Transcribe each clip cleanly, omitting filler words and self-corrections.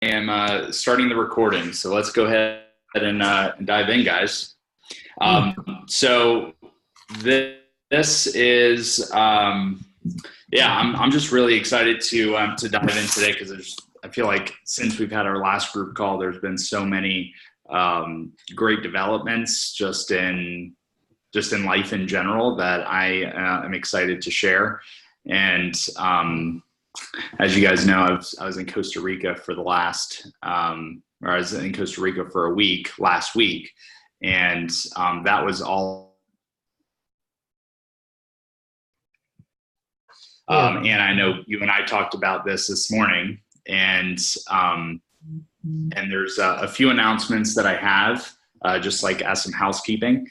am starting the recording, so let's go ahead and dive in, guys. So this is, yeah, I'm just really excited to dive in today because I feel like since we've had our last group call, there's been so many great developments just in life in general that I am excited to share. And as you guys know, I was in Costa Rica for the last, or I was in Costa Rica for a week last week, and that was all. And I know you and I talked about this morning, and there's a few announcements that I have, just like as some housekeeping.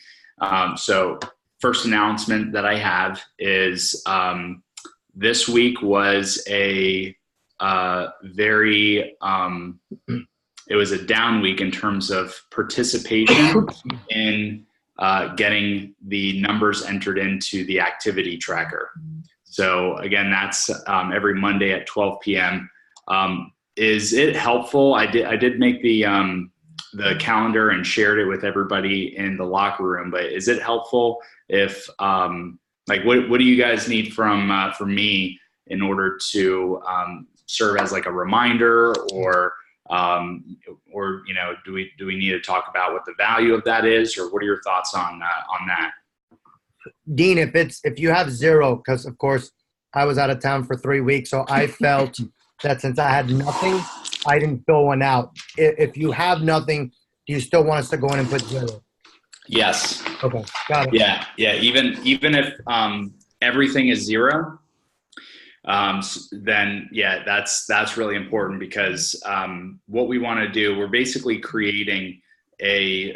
So first announcement that I have is this week was a very, it was a down week in terms of participation in getting the numbers entered into the activity tracker. So again, that's every Monday at 12 p.m. Is it helpful? I did make the calendar and shared it with everybody in the locker room, but is it helpful if like what do you guys need from me in order to serve as like a reminder, or you know, do we need to talk about what the value of that is, or what are your thoughts on that? Dean, if you have zero, because of course I was out of town for 3 weeks, so I felt that since I had nothing, I didn't fill one out. If you have nothing, do you still want us to go in and put zero? Yes. Okay, got it. Yeah. Even if everything is zero, then yeah, that's really important, because what we want to do, we're basically creating a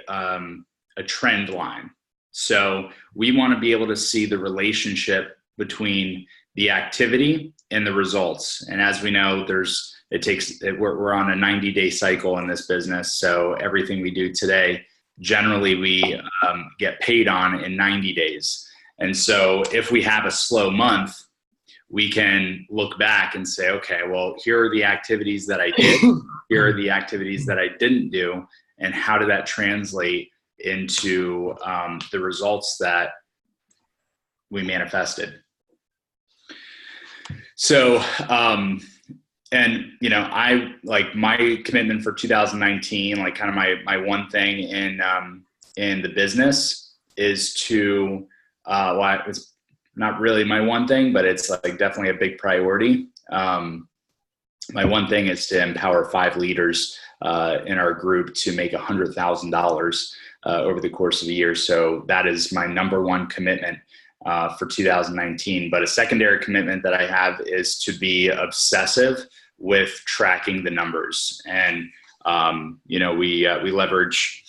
trend line. So we want to be able to see the relationship between the activity and the results. And as we know, we're on a 90-day cycle in this business. So everything we do today, generally we get paid on in 90 days. And so if we have a slow month, we can look back and say, okay, well, here are the activities that I did. Here are the activities that I didn't do. And how did that translate into the results that we manifested? So, and you know, I like my commitment for 2019, like kind of my one thing in the business is to, well, it's not really my one thing, but it's like definitely a big priority. My one thing is to empower 5 leaders in our group to make $100,000 over the course of a year. So that is my number one commitment for 2019. But a secondary commitment that I have is to be obsessive with tracking the numbers. And, you know, we leverage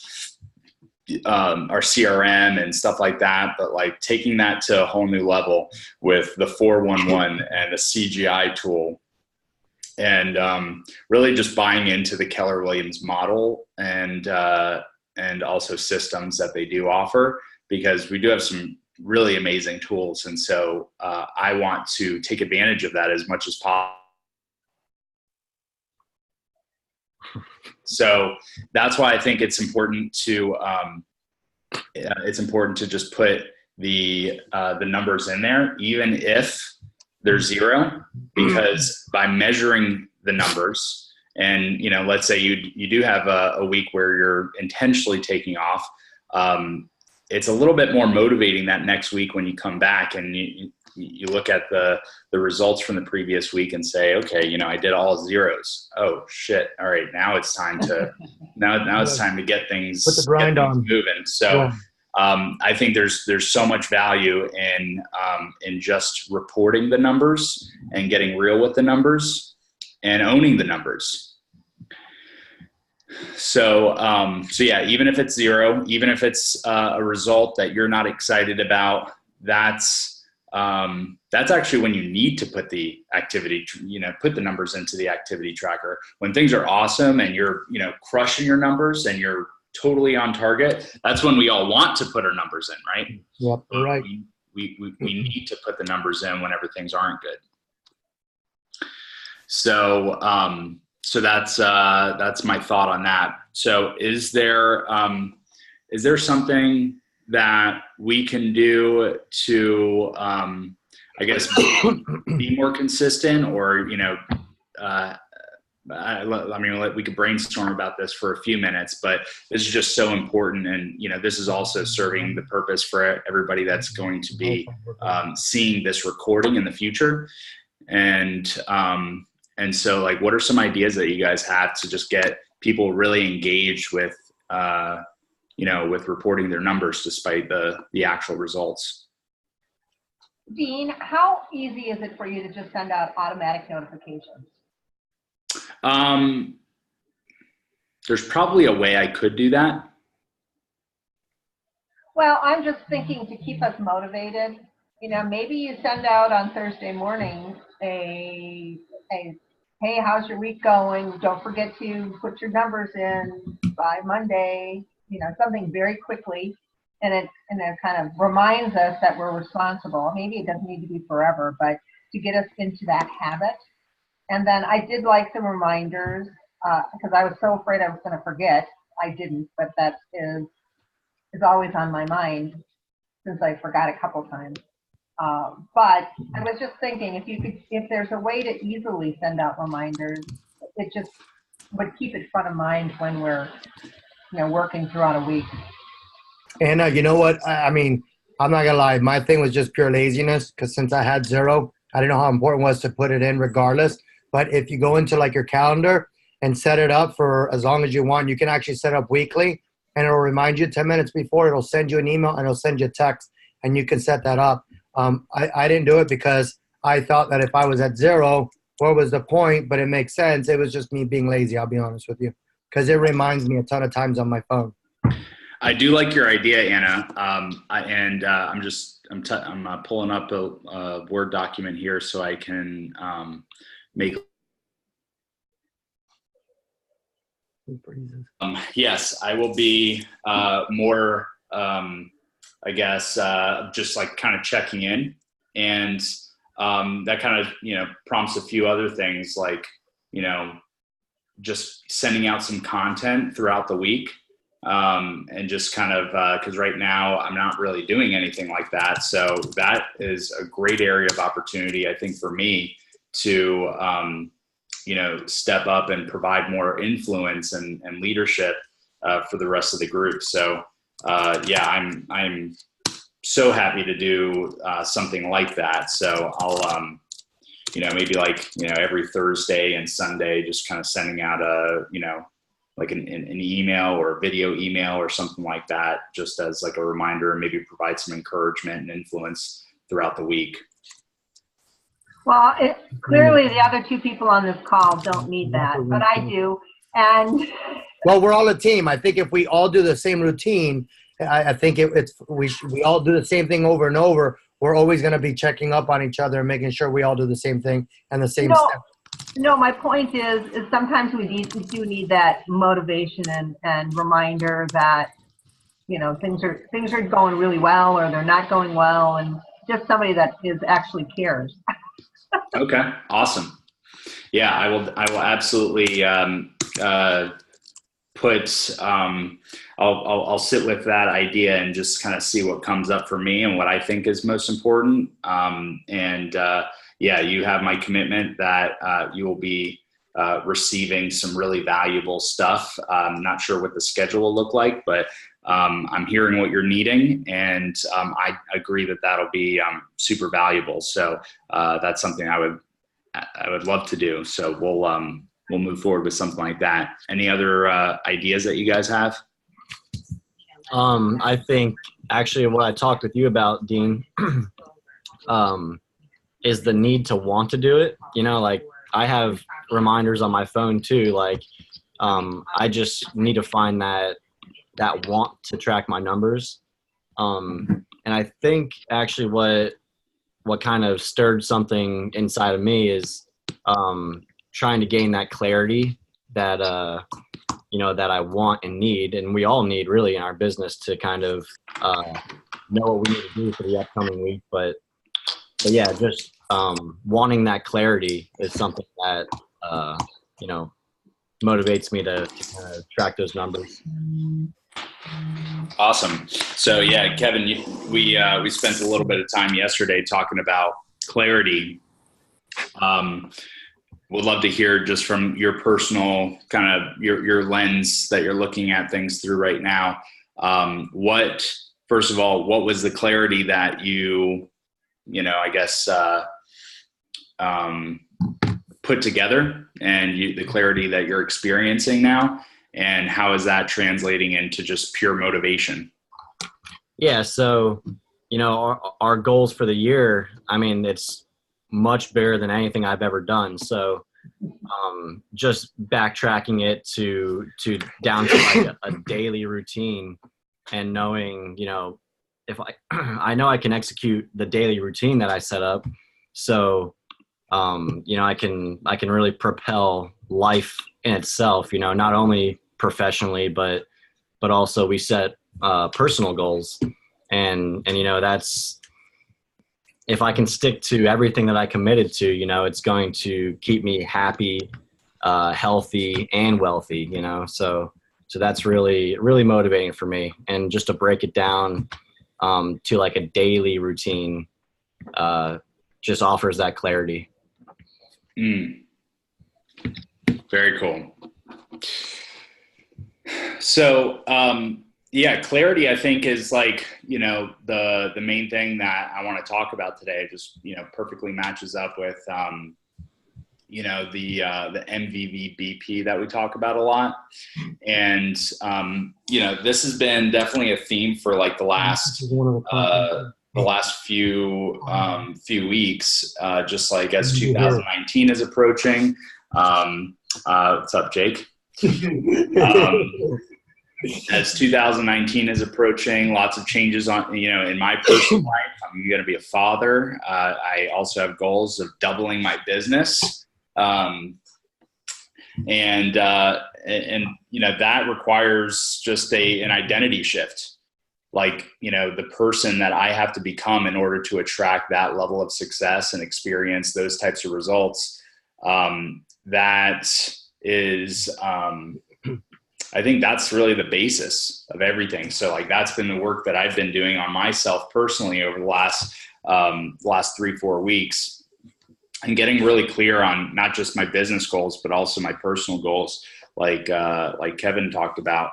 our CRM and stuff like that, but like taking that to a whole new level with the 411 and the CGI tool, and really just buying into the Keller Williams model and also systems that they do offer, because we do have some really amazing tools. And so I want to take advantage of that as much as possible. So that's why I think it's important to just put the numbers in there, even if they're zero, because by measuring the numbers, and you know, let's say you do have a week where you're intentionally taking off, it's a little bit more motivating that next week when you come back and you look at the results from the previous week and say, okay, you know, I did all zeros. Oh shit. All right. Now it's time to, now it's time to get things, put the grind on, moving. So, I think there's so much value in just reporting the numbers and getting real with the numbers and owning the numbers. So yeah, even if it's zero, even if it's a result that you're not excited about, that's actually when you need to put the activity, put the numbers into the activity tracker. When things are awesome and you're, crushing your numbers and you're totally on target, that's when we all want to put our numbers in, right? Yep, right. We need to put the numbers in whenever things aren't good. So So that's my thought on that. So is there something that we can do to, I guess, be more consistent, or, I mean, we could brainstorm about this for a few minutes, but this is just so important. And, this is also serving the purpose for everybody that's going to be seeing this recording in the future. And so, like, what are some ideas that you guys have to just get people really engaged with, with reporting their numbers despite the actual results? Dean, how easy is it for you to just send out automatic notifications? There's probably a way I could do that. Well, I'm just thinking to keep us motivated. Maybe you send out on Thursday morning a hey, how's your week going? Don't forget to put your numbers in by Monday. Something very quickly, and it kind of reminds us that we're responsible. Maybe it doesn't need to be forever, but to get us into that habit. And then I did like some reminders because I was so afraid I was going to forget. I didn't, but that is always on my mind since I forgot a couple times. But I was just thinking, if there's a way to easily send out reminders, it just would keep it front of mind when we're, working throughout a week. Anna, you know what? I mean, I'm not gonna lie. My thing was just pure laziness because since I had zero, I didn't know how important it was to put it in regardless. But if you go into like your calendar and set it up for as long as you want, you can actually set up weekly, and it'll remind you 10 minutes before. It'll send you an email and it'll send you a text, and you can set that up. I didn't do it because I thought that if I was at zero, what was the point? But it makes sense. It was just me being lazy, I'll be honest with you, because it reminds me a ton of times on my phone. I do like your idea, Anna. I'm pulling up a Word document here so I can make. Yes, I will be more, I guess, just like kind of checking in, and that kind of, prompts a few other things like, just sending out some content throughout the week. And just kind of, because right now I'm not really doing anything like that. So that is a great area of opportunity, I think, for me to, step up and provide more influence and leadership for the rest of the group. So, I'm so happy to do something like that. So I'll, maybe like, every Thursday and Sunday, just kind of sending out like an email or a video email or something like that, just as like a reminder, and maybe provide some encouragement and influence throughout the week. Well, clearly the other two people on this call don't need that, but I do. And well, we're all a team. I think if we all do the same routine, I think we all do the same thing over and over. We're always going to be checking up on each other and making sure we all do the same thing and the same steps. No, my point is sometimes we do need that motivation and reminder that, things are going really well or they're not going well, and just somebody that actually cares. Okay, awesome. Yeah, I will absolutely I'll sit with that idea and just kind of see what comes up for me and what I think is most important. Yeah, you have my commitment that you will be receiving some really valuable stuff. I'm not sure what the schedule will look like, but I'm hearing what you're needing, and I agree that that'll be super valuable. So that's something I would love to do. So we'll move forward with something like that. Any other ideas that you guys have? I think actually what I talked with you about, Dean, is the need to want to do it. Like I have reminders on my phone too. Like I just need to find that want to track my numbers. And I think actually what kind of stirred something inside of me is trying to gain that clarity that that I want and need, and we all need really in our business to kind of know what we need to do for the upcoming week. But yeah, just wanting that clarity is something that motivates me to track those numbers. Awesome. So yeah, Kevin, we spent a little bit of time yesterday talking about clarity. Would love to hear just from your personal kind of your lens that you're looking at things through right now. First of all, what was the clarity that I guess, put together, and the clarity that you're experiencing now, and how is that translating into just pure motivation? Yeah. So, our goals for the year, I mean, it's much bigger than anything I've ever done. So, just backtracking it to down to like a daily routine, and knowing, if I know I can execute the daily routine that I set up. So, I can really propel life in itself, not only professionally, but also we set personal goals, and that's, if I can stick to everything that I committed to, it's going to keep me happy, healthy, and wealthy, so that's really, really motivating for me. And just to break it down to like a daily routine just offers that clarity. Very cool. So, clarity, I think, is like, the main thing that I want to talk about today. Just, perfectly matches up with, the MVVBP that we talk about a lot. And, this has been definitely a theme for like the last few weeks, just like as 2019 is approaching. What's up, Jake? As 2019 is approaching, lots of changes in my personal life. I'm going to be a father. I also have goals of doubling my business. And that requires just an identity shift. Like, the person that I have to become in order to attract that level of success and experience those types of results. That is, I think that's really the basis of everything. So like, that's been the work that I've been doing on myself personally over the last 3-4 weeks, and getting really clear on not just my business goals, but also my personal goals, like Kevin talked about.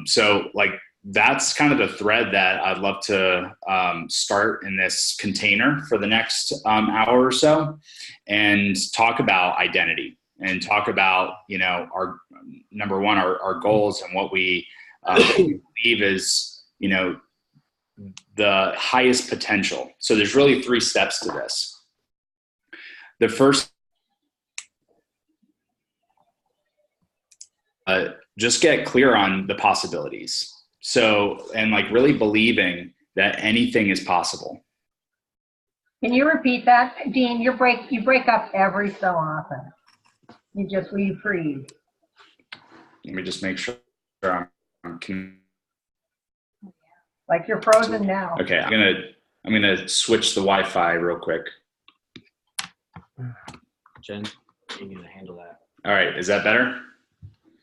So like, that's kind of the thread that I'd love to start in this container for the next hour or so, and talk about identity, and talk about, our number one, our goals, and what we believe is, the highest potential. So there's really 3 steps to this. The first, just get clear on the possibilities. So, and like really believing that anything is possible. Can you repeat that, Dean? You break up every so often. You freeze. Let me just make sure I'm like you're frozen now. Okay, I'm gonna switch the Wi-Fi real quick. Jen, you need to handle that. All right, is that better?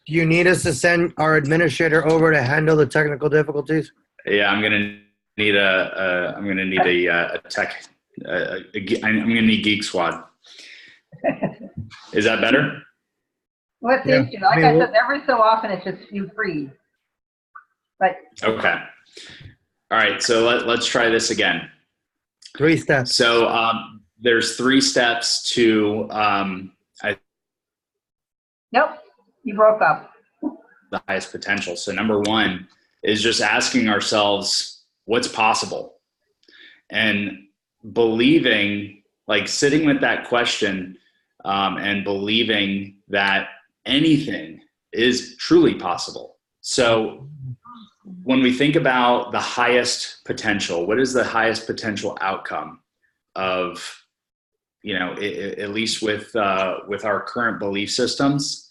Do you need us to send our administrator over to handle the technical difficulties? Yeah, I'm gonna need a tech. I'm gonna need Geek Squad. Is that better? What's the issue? Like I said, every so often it's just you freeze. But okay. All right, so let's try this again. 3 steps. So there's 3 steps to nope, you broke up. The highest potential. So number 1 is just asking ourselves what's possible, and believing, like sitting with that question, and believing that anything is truly possible. So when we think about the highest potential, what is the highest potential outcome of, at least with our current belief systems,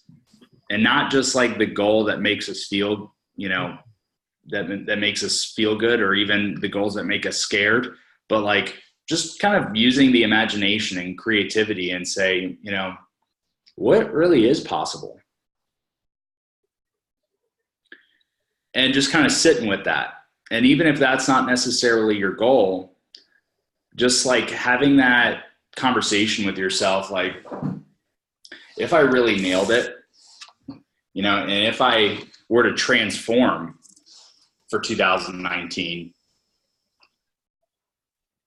and not just like the goal that makes us feel, that makes us feel good, or even the goals that make us scared, but like just kind of using the imagination and creativity and say, what really is possible? and just kind of sitting with that. And even if that's not necessarily your goal, just like having that conversation with yourself, like, if I really nailed it, you know, and if I were to transform for 2019,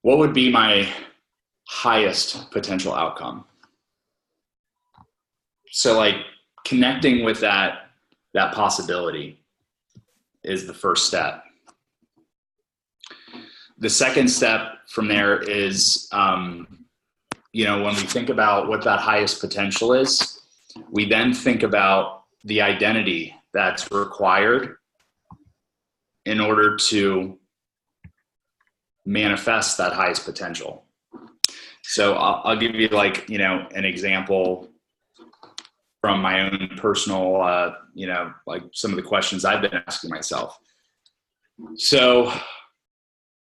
what would be my highest potential outcome? So like connecting with that possibility is the first step. The second step from there is, you know, when we think about what that highest potential is, we then think about the identity that's required in order to manifest that highest potential. So I'll give you, like, you know, an example from my own personal, you know, like some of the questions I've been asking myself. So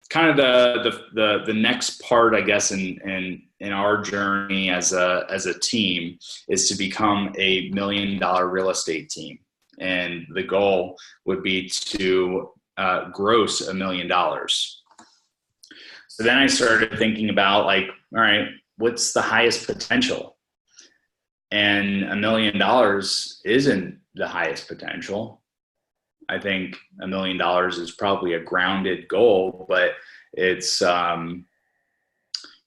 kind of the next part, I guess, in our journey as a team is to become $1 million real estate team. And the goal would be to gross $1 million. So then I started thinking about, like, all right, what's the highest potential? And $1 million isn't the highest potential. I think $1 million is probably a grounded goal, but it's, you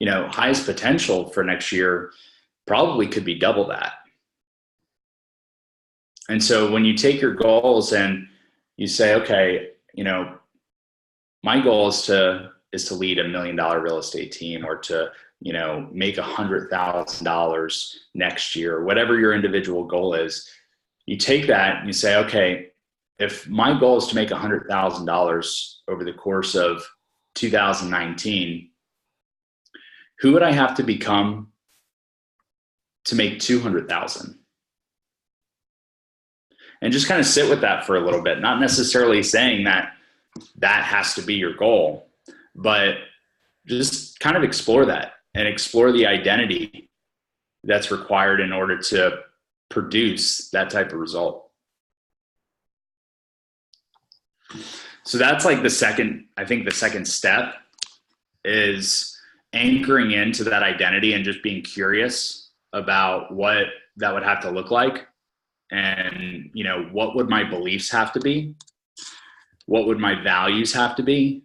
know, highest potential for next year probably could be double that. And so when you take your goals and you say, okay, you know, my goal is to lead $1 million real estate team, or to, you know, make $100,000 next year, whatever your individual goal is, you take that and you say, okay, if my goal is to make $100,000 over the course of 2019, who would I have to become to make 200,000? And just kind of sit with that for a little bit, not necessarily saying that that has to be your goal, but just kind of explore that and explore the identity that's required in order to produce that type of result. So that's like the second step is anchoring into that identity and just being curious about what that would have to look like. And, you know, what would my beliefs have to be? What would my values have to be?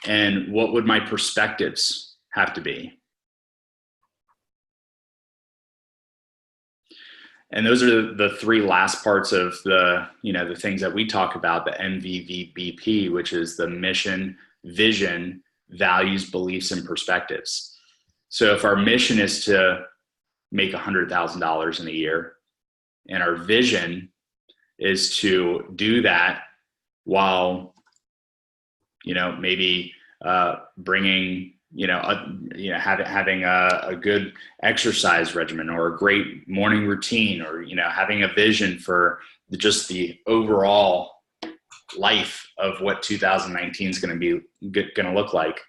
And what would my perspectives have to be? And those are the three last parts of the, you know, the things that we talk about, the MVVBP, which is the mission, vision, values, beliefs, and perspectives. So if our mission is to make $100,000 in a year, and our vision is to do that while, you know, maybe bringing, having a good exercise regimen, or a great morning routine, or, you know, having a vision for just the overall life of what 2019 is going to look like.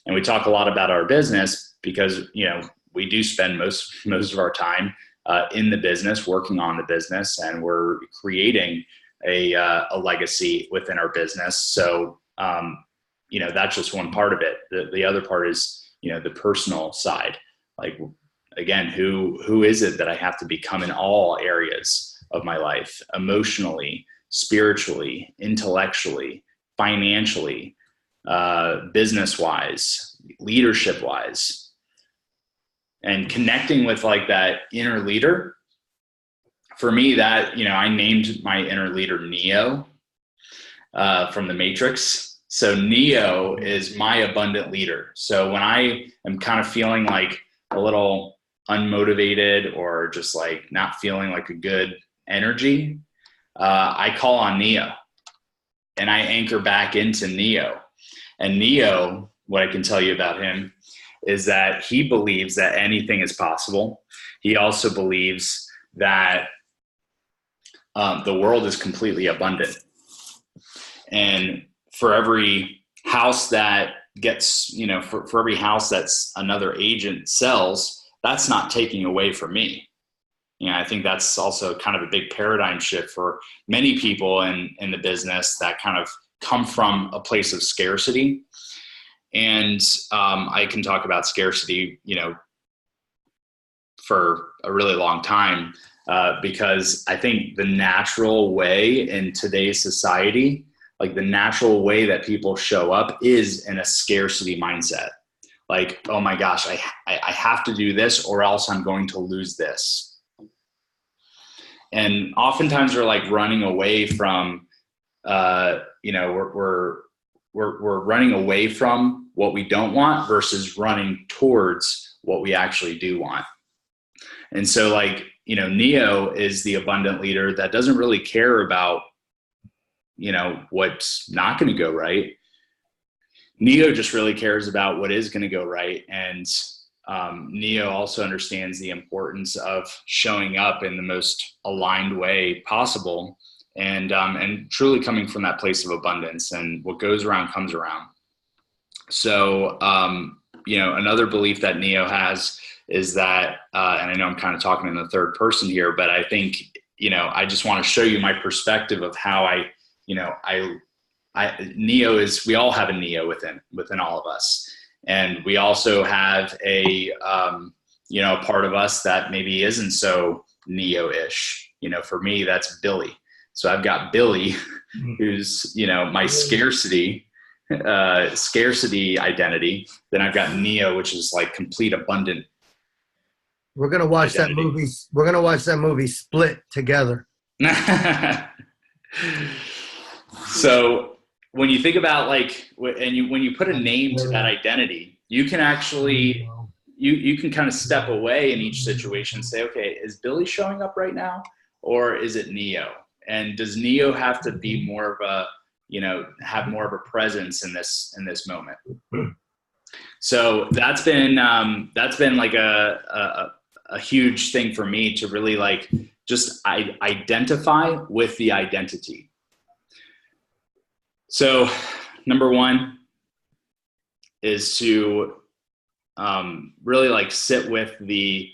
And we talk a lot about our business because, you know, we do spend most of our time in the business, working on the business, and we're creating a legacy within our business. So, you know, that's just one part of it. The other part is, you know, the personal side. Like, again, who is it that I have to become in all areas of my life, emotionally, spiritually, intellectually, financially, business-wise, leadership-wise. And connecting with, like, that inner leader, for me, that, you know, I named my inner leader Neo from the Matrix. So Neo is my abundant leader. So when I am kind of feeling like a little unmotivated, or just like not feeling like a good energy, I call on Neo and I anchor back into Neo. And Neo, what I can tell you about him is that he believes that anything is possible. He also believes that the world is completely abundant. And for every house that gets, you know, for every house that's another agent sells, that's not taking away from me. I think that's also kind of a big paradigm shift for many people in the business that kind of come from a place of scarcity. And I can talk about scarcity, for a really long time, because I think the natural way in today's society, like the natural way that people show up is in a scarcity mindset. Like, oh my gosh, I have to do this or else I'm going to lose this. And oftentimes we're like running away from, we're running away from what we don't want versus running towards what we actually do want. And so like, Neo is the abundant leader that doesn't really care about, what's not going to go right. Neo just really cares about what is going to go right. And Neo also understands the importance of showing up in the most aligned way possible, and truly coming from that place of abundance, and what goes around comes around. So, another belief that Neo has is that, and I know I'm kind of talking in the third person here, but I think, I just want to show you my perspective of how Neo is, we all have a Neo within all of us. And we also have a part of us that maybe isn't so Neo-ish. For me, that's Billy. So I've got Billy, who's, my scarcity identity. Then I've got Neo, which is like complete abundant. We're going to watch identity. That movie. We're going to watch that movie Split together. So when you think about when you put a name to that identity, you can actually, you can kind of step away in each situation and say, okay, is Billy showing up right now, or is it Neo? And does Neo have to be more of a, have more of a presence in this moment? So that's been like a huge thing for me to really just identify with the identity. So number one is to really sit with the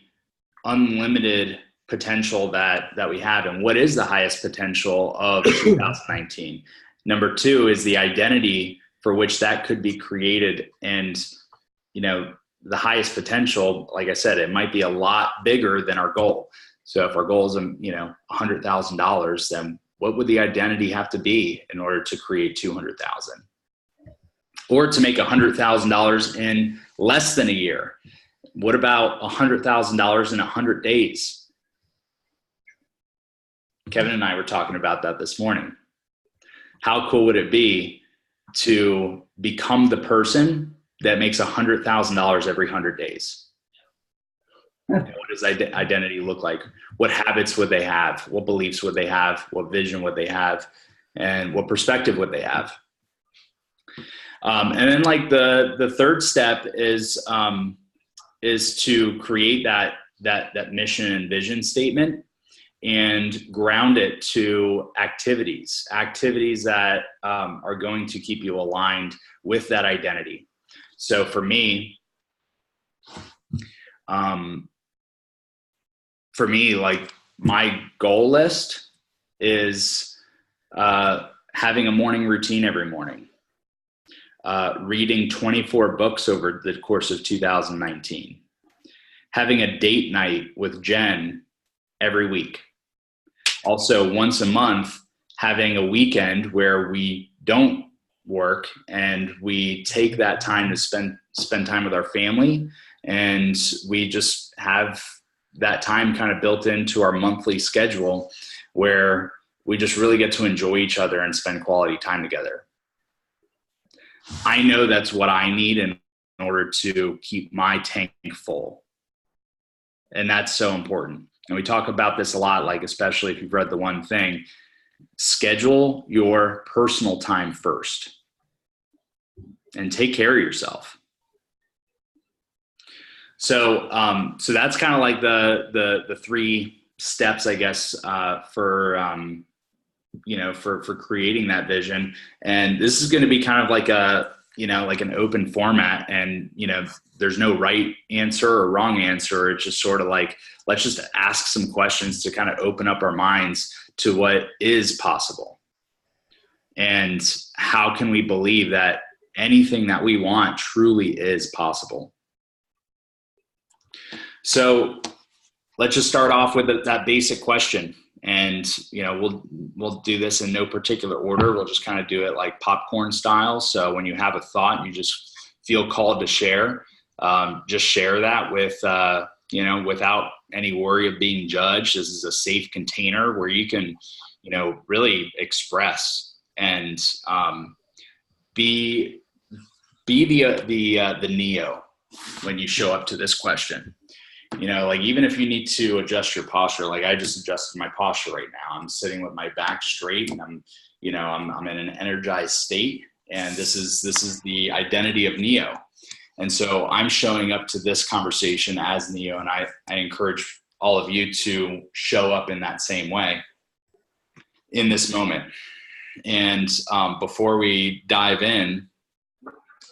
unlimited potential that we have, and what is the highest potential of 2019. Number two is the identity for which that could be created. And, the highest potential, like I said, it might be a lot bigger than our goal. So if our goal is, $100,000, then what would the identity have to be in order to create 200,000? Or to make $100,000 in less than a year? What about $100,000 in 100 days? Kevin and I were talking about that this morning. How cool would it be to become the person that makes $100,000 every 100 days? What does identity look like? What habits would they have? What beliefs would they have? What vision would they have? And what perspective would they have? And then the third step is to create that mission and vision statement and ground it to activities that are going to keep you aligned with that identity. So for me, my goal list is having a morning routine every morning, reading 24 books over the course of 2019, having a date night with Jen every week. Also, once a month, having a weekend where we don't work and we take that time to spend time with our family, and we just have that time kind of built into our monthly schedule where we just really get to enjoy each other and spend quality time together. I know that's what I need in order to keep my tank full. And that's so important. And we talk about this a lot, especially if you've read The One Thing, schedule your personal time first and take care of yourself. So that's kind of the three steps, I guess, for creating that vision. And this is going to be kind of like a like an open format, and, there's no right answer or wrong answer. It's just sort of like, let's just ask some questions to kind of open up our minds to what is possible. And how can we believe that anything that we want truly is possible? So let's just start off with that basic question. And, we'll do this in no particular order. We'll just kind of do it like popcorn style. So when you have a thought, you just feel called to share, just share that with, without any worry of being judged. This is a safe container where you can, really express and be the Neo when you show up to this question. Like, even if you need to adjust your posture, like I just adjusted my posture right now. I'm sitting with my back straight, and I'm in an energized state. And this is the identity of Neo. And so I'm showing up to this conversation as Neo, and I encourage all of you to show up in that same way in this moment. And before we dive in,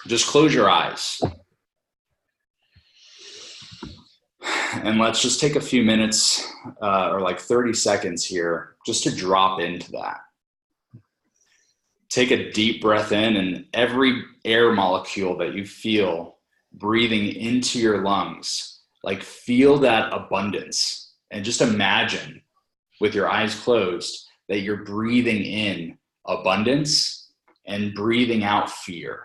just close your eyes. And let's just take a few minutes or like 30 seconds here just to drop into that. Take a deep breath in, and every air molecule that you feel breathing into your lungs, like feel that abundance, and just imagine with your eyes closed that you're breathing in abundance and breathing out fear.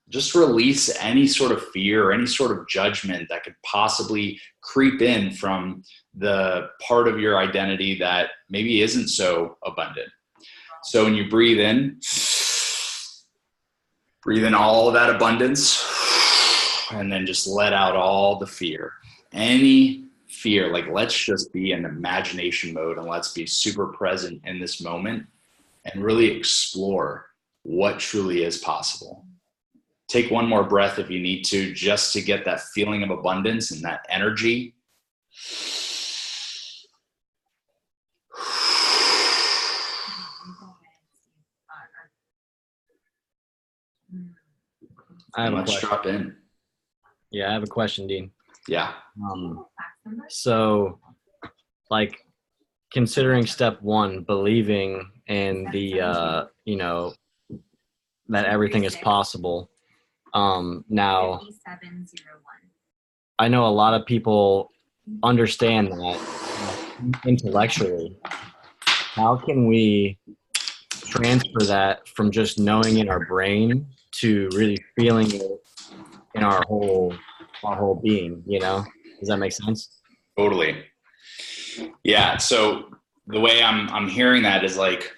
Just release any sort of fear or any sort of judgment that could possibly creep in from the part of your identity that maybe isn't so abundant. So when you breathe in all of that abundance, and then just let out all the fear. Any fear, like let's just be in imagination mode, and let's be super present in this moment and really explore what truly is possible. Take one more breath if you need to, just to get that feeling of abundance and that energy. Let's drop in. Yeah, I have a question, Dean. Yeah. So, like, considering step one, believing in the, that everything is possible. Now, I know a lot of people understand that intellectually. How can we transfer that from just knowing in our brain to really feeling it in our whole being? Does that make sense? Totally. Yeah. So the way I'm hearing that is like,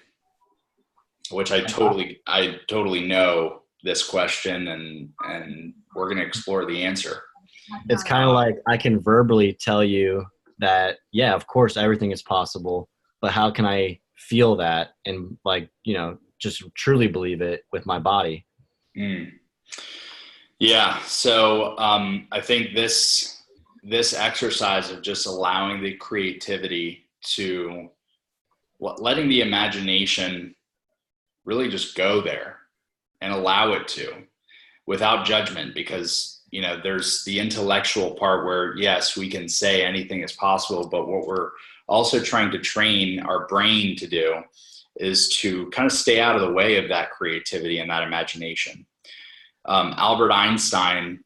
which I totally know this question, and we're going to explore the answer. It's kind of like I can verbally tell you that, yeah, of course everything is possible, but how can I feel that and just truly believe it with my body? Yeah. So I think this exercise of just allowing the creativity to letting the imagination really just go there and allow it to, without judgment, because there's the intellectual part where, yes, we can say anything is possible, but what we're also trying to train our brain to do is to kind of stay out of the way of that creativity and that imagination. Albert Einstein,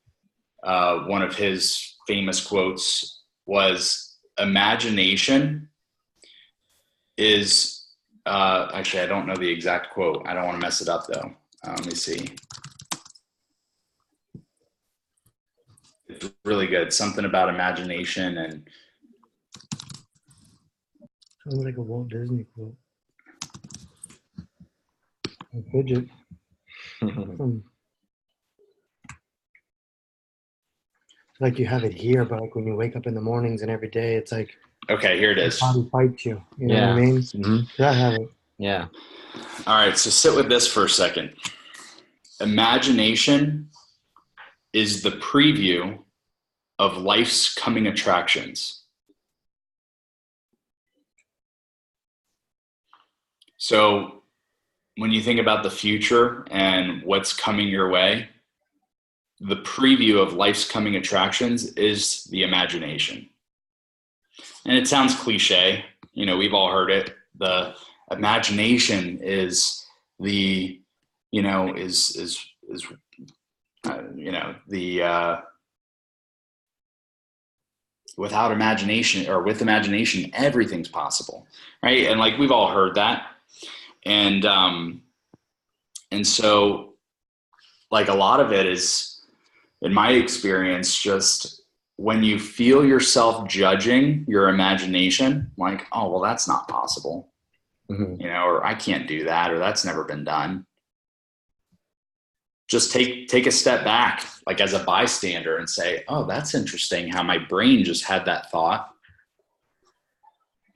one of his famous quotes was, imagination is, actually, I don't know the exact quote. I don't want to mess it up though. Let me see. It's really good. Something about imagination and. Sounds like a Walt Disney quote. A fidget. Like you have it here, but like when you wake up in the mornings and every day, it's like. Okay, here it is. Your body fights you. You know what I mean? Mm-hmm. I have it. Yeah. All right, so sit with this for a second. Imagination is the preview of life's coming attractions. So when you think about the future and what's coming your way, the preview of life's coming attractions is the imagination. And it sounds cliche, you know, we've all heard it. The imagination is the, you know, without imagination, or with imagination, everything's possible, right? And like, we've all heard that. And so like, a lot of it is, in my experience, just when you feel yourself judging your imagination, like, oh, well, that's not possible, you know, or I can't do that, or that's never been done. Just take a step back, like as a bystander, and say, oh, that's interesting how my brain just had that thought.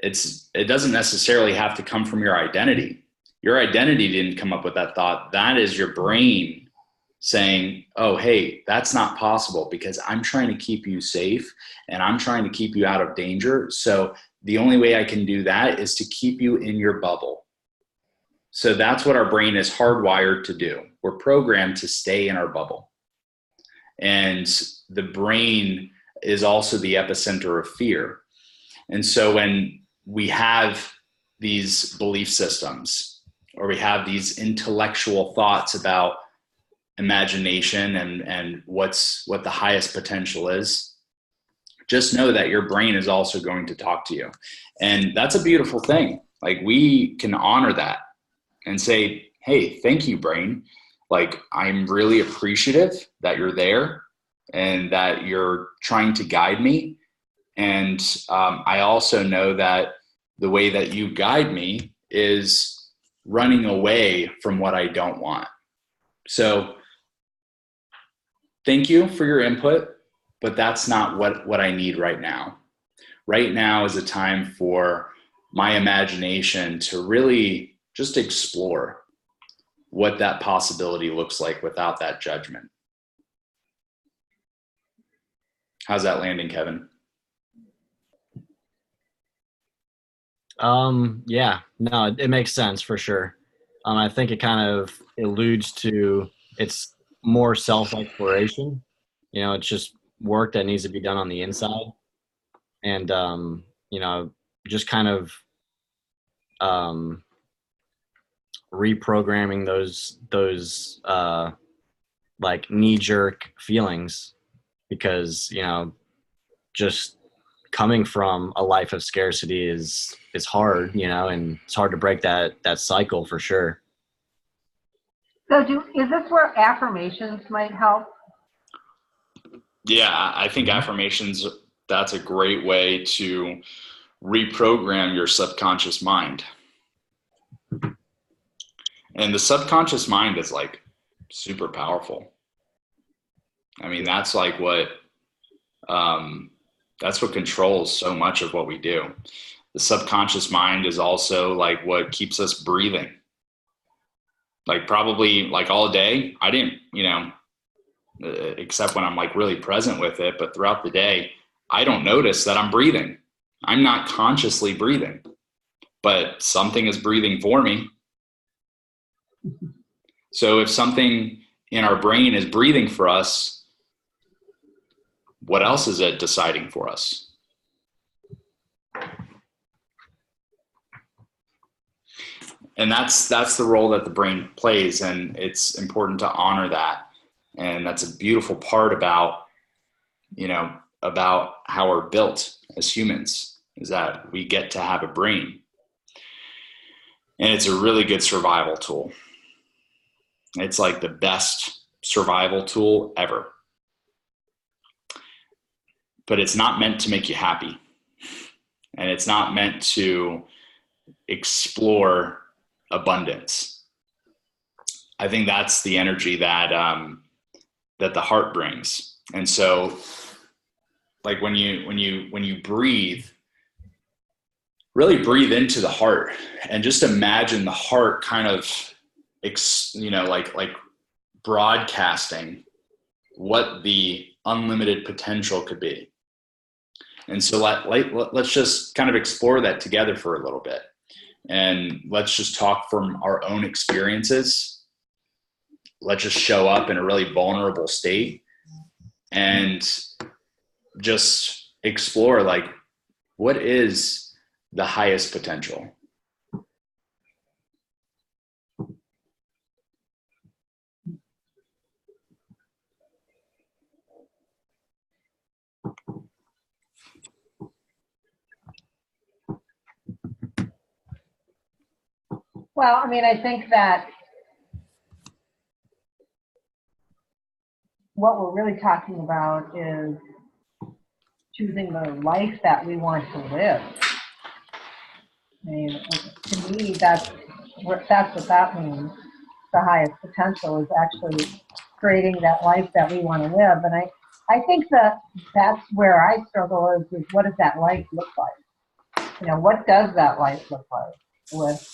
It doesn't necessarily have to come from your identity. Your identity didn't come up with that thought. That is your brain saying, oh, hey, that's not possible because I'm trying to keep you safe and I'm trying to keep you out of danger. So the only way I can do that is to keep you in your bubble. So that's what our brain is hardwired to do. We're programmed to stay in our bubble. And the brain is also the epicenter of fear. And so when we have these belief systems, or we have these intellectual thoughts about imagination and what the highest potential is, just know that your brain is also going to talk to you. And that's a beautiful thing. Like, we can honor that and say, hey, thank you, brain. Like, I'm really appreciative that you're there and that you're trying to guide me. And I also know that the way that you guide me is running away from what I don't want. So thank you for your input, but that's not what I need right now. Right now is a time for my imagination to really just explore what that possibility looks like without that judgment. How's that landing, Kevin? Yeah, no, it makes sense for sure. I think it kind of alludes to, it's more self-exploration. You know, it's just work that needs to be done on the inside. And, you know, just kind of reprogramming those like knee-jerk feelings, because, you know, just coming from a life of scarcity is hard, you know, and it's hard to break that cycle for sure. So is this where affirmations might help? Yeah, I think affirmations, that's a great way to reprogram your subconscious mind. And the subconscious mind is like super powerful. I mean, that's like what controls so much of what we do. The subconscious mind is also like what keeps us breathing. Like, probably like all day, I didn't, you know, except when I'm like really present with it, but throughout the day, I don't notice that I'm breathing. I'm not consciously breathing, but something is breathing for me. So if something in our brain is breathing for us, what else is it deciding for us? And that's the role that the brain plays, and it's important to honor that. And that's a beautiful part about, you know, about how we're built as humans, is that we get to have a brain. And it's a really good survival tool. It's like the best survival tool ever. But it's not meant to make you happy. And it's not meant to explore abundance. I think that's the energy that that the heart brings. And so, like, when you breathe, really breathe into the heart, and just imagine the heart kind of, you know, like broadcasting what the unlimited potential could be. And so let's just kind of explore that together for a little bit. and let's just talk from our own experiences. Let's just show up in a really vulnerable state and just explore, like, what is the highest potential? Well, I mean, I think that what we're really talking about is choosing the life that we want to live. I mean, to me, that's what that means. The highest potential is actually creating that life that we want to live. And I think that that's where I struggle is what does that life look like? You know, what does that life look like with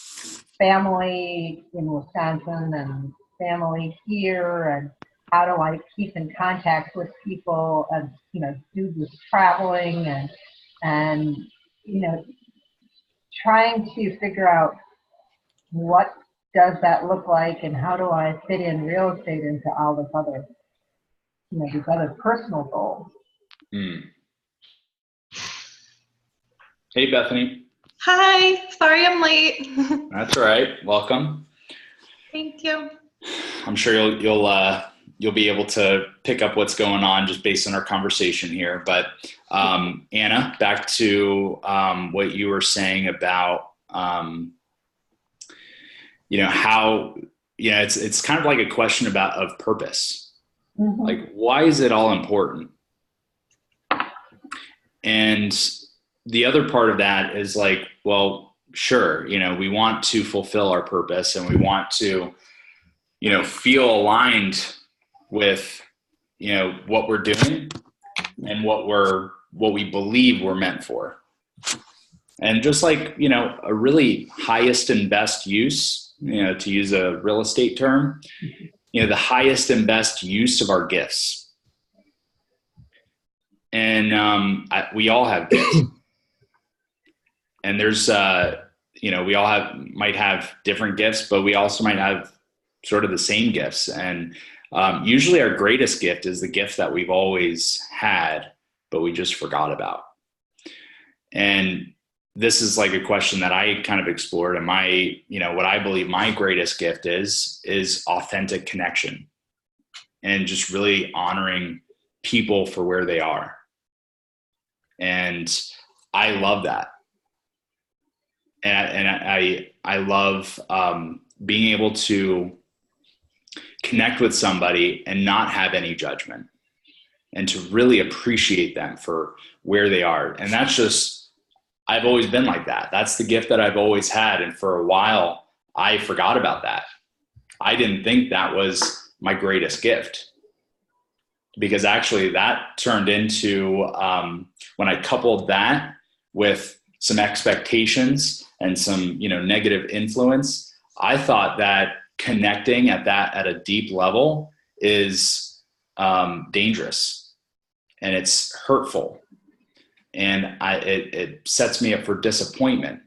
family in Wisconsin and family here, and how do I keep in contact with people and, you know, do this traveling and, you know, trying to figure out what does that look like and how do I fit in real estate into all this other, you know, these other personal goals. Hey, Bethany. Hi, sorry I'm late. That's all right. Welcome. Thank you. I'm sure you'll be able to pick up what's going on just based on our conversation here. But Anna, back to what you were saying about you know, how, you know, it's kind of like a question of purpose. Mm-hmm. Like, why is it all important? And the other part of that is like, well, sure, you know, we want to fulfill our purpose and we want to, you know, feel aligned with, you know, what we're doing and what we believe we're meant for. And just like, you know, a really highest and best use, you know, to use a real estate term, you know, the highest and best use of our gifts. And we all have gifts. And there's, you know, we all might have different gifts, but we also might have sort of the same gifts. And usually our greatest gift is the gift that we've always had, but we just forgot about. And this is like a question that I kind of explored. And my, you know, what I believe my greatest gift is authentic connection and just really honoring people for where they are. And I love that. And I love being able to connect with somebody and not have any judgment and to really appreciate them for where they are. And that's just, I've always been like that. That's the gift that I've always had. And for a while, I forgot about that. I didn't think that was my greatest gift, because actually that turned into, when I coupled that with some expectations and some, you know, negative influence, I thought that connecting at a deep level is dangerous and it's hurtful. And it sets me up for disappointment.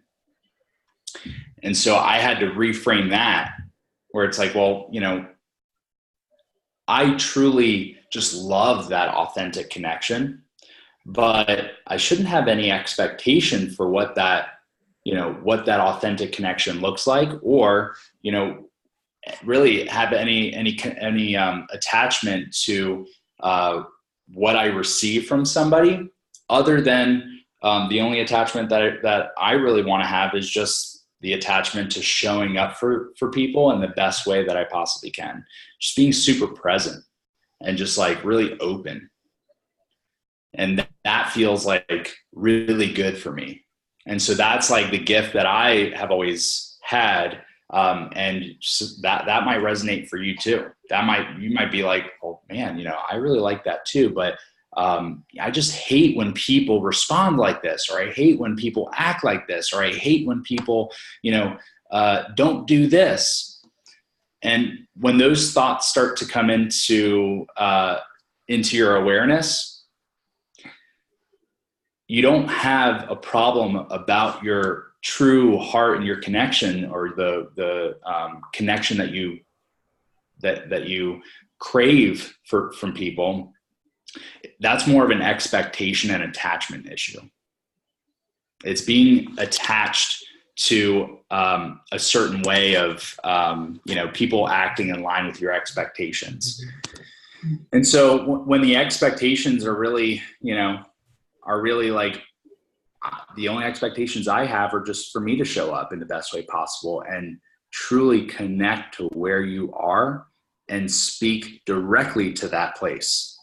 And so I had to reframe that, where it's like, well, you know, I truly just love that authentic connection, but I shouldn't have any expectation for what that authentic connection looks like, or, you know, really have any attachment to what I receive from somebody, other than the only attachment that I really want to have is just the attachment to showing up for people in the best way that I possibly can. Just being super present and just like really open. And that feels like really good for me. And so that's like the gift that I have always had. And that might resonate for you too. You might be like, oh man, you know, I really like that too. But I just hate when people respond like this, or I hate when people act like this, or I hate when people, you know, don't do this. And when those thoughts start to come into your awareness, you don't have a problem about your true heart and your connection, or the connection that you crave from people, that's more of an expectation and attachment issue. It's being attached to a certain way of people acting in line with your expectations. And so when the expectations are really like, the only expectations I have are just for me to show up in the best way possible and truly connect to where you are and speak directly to that place.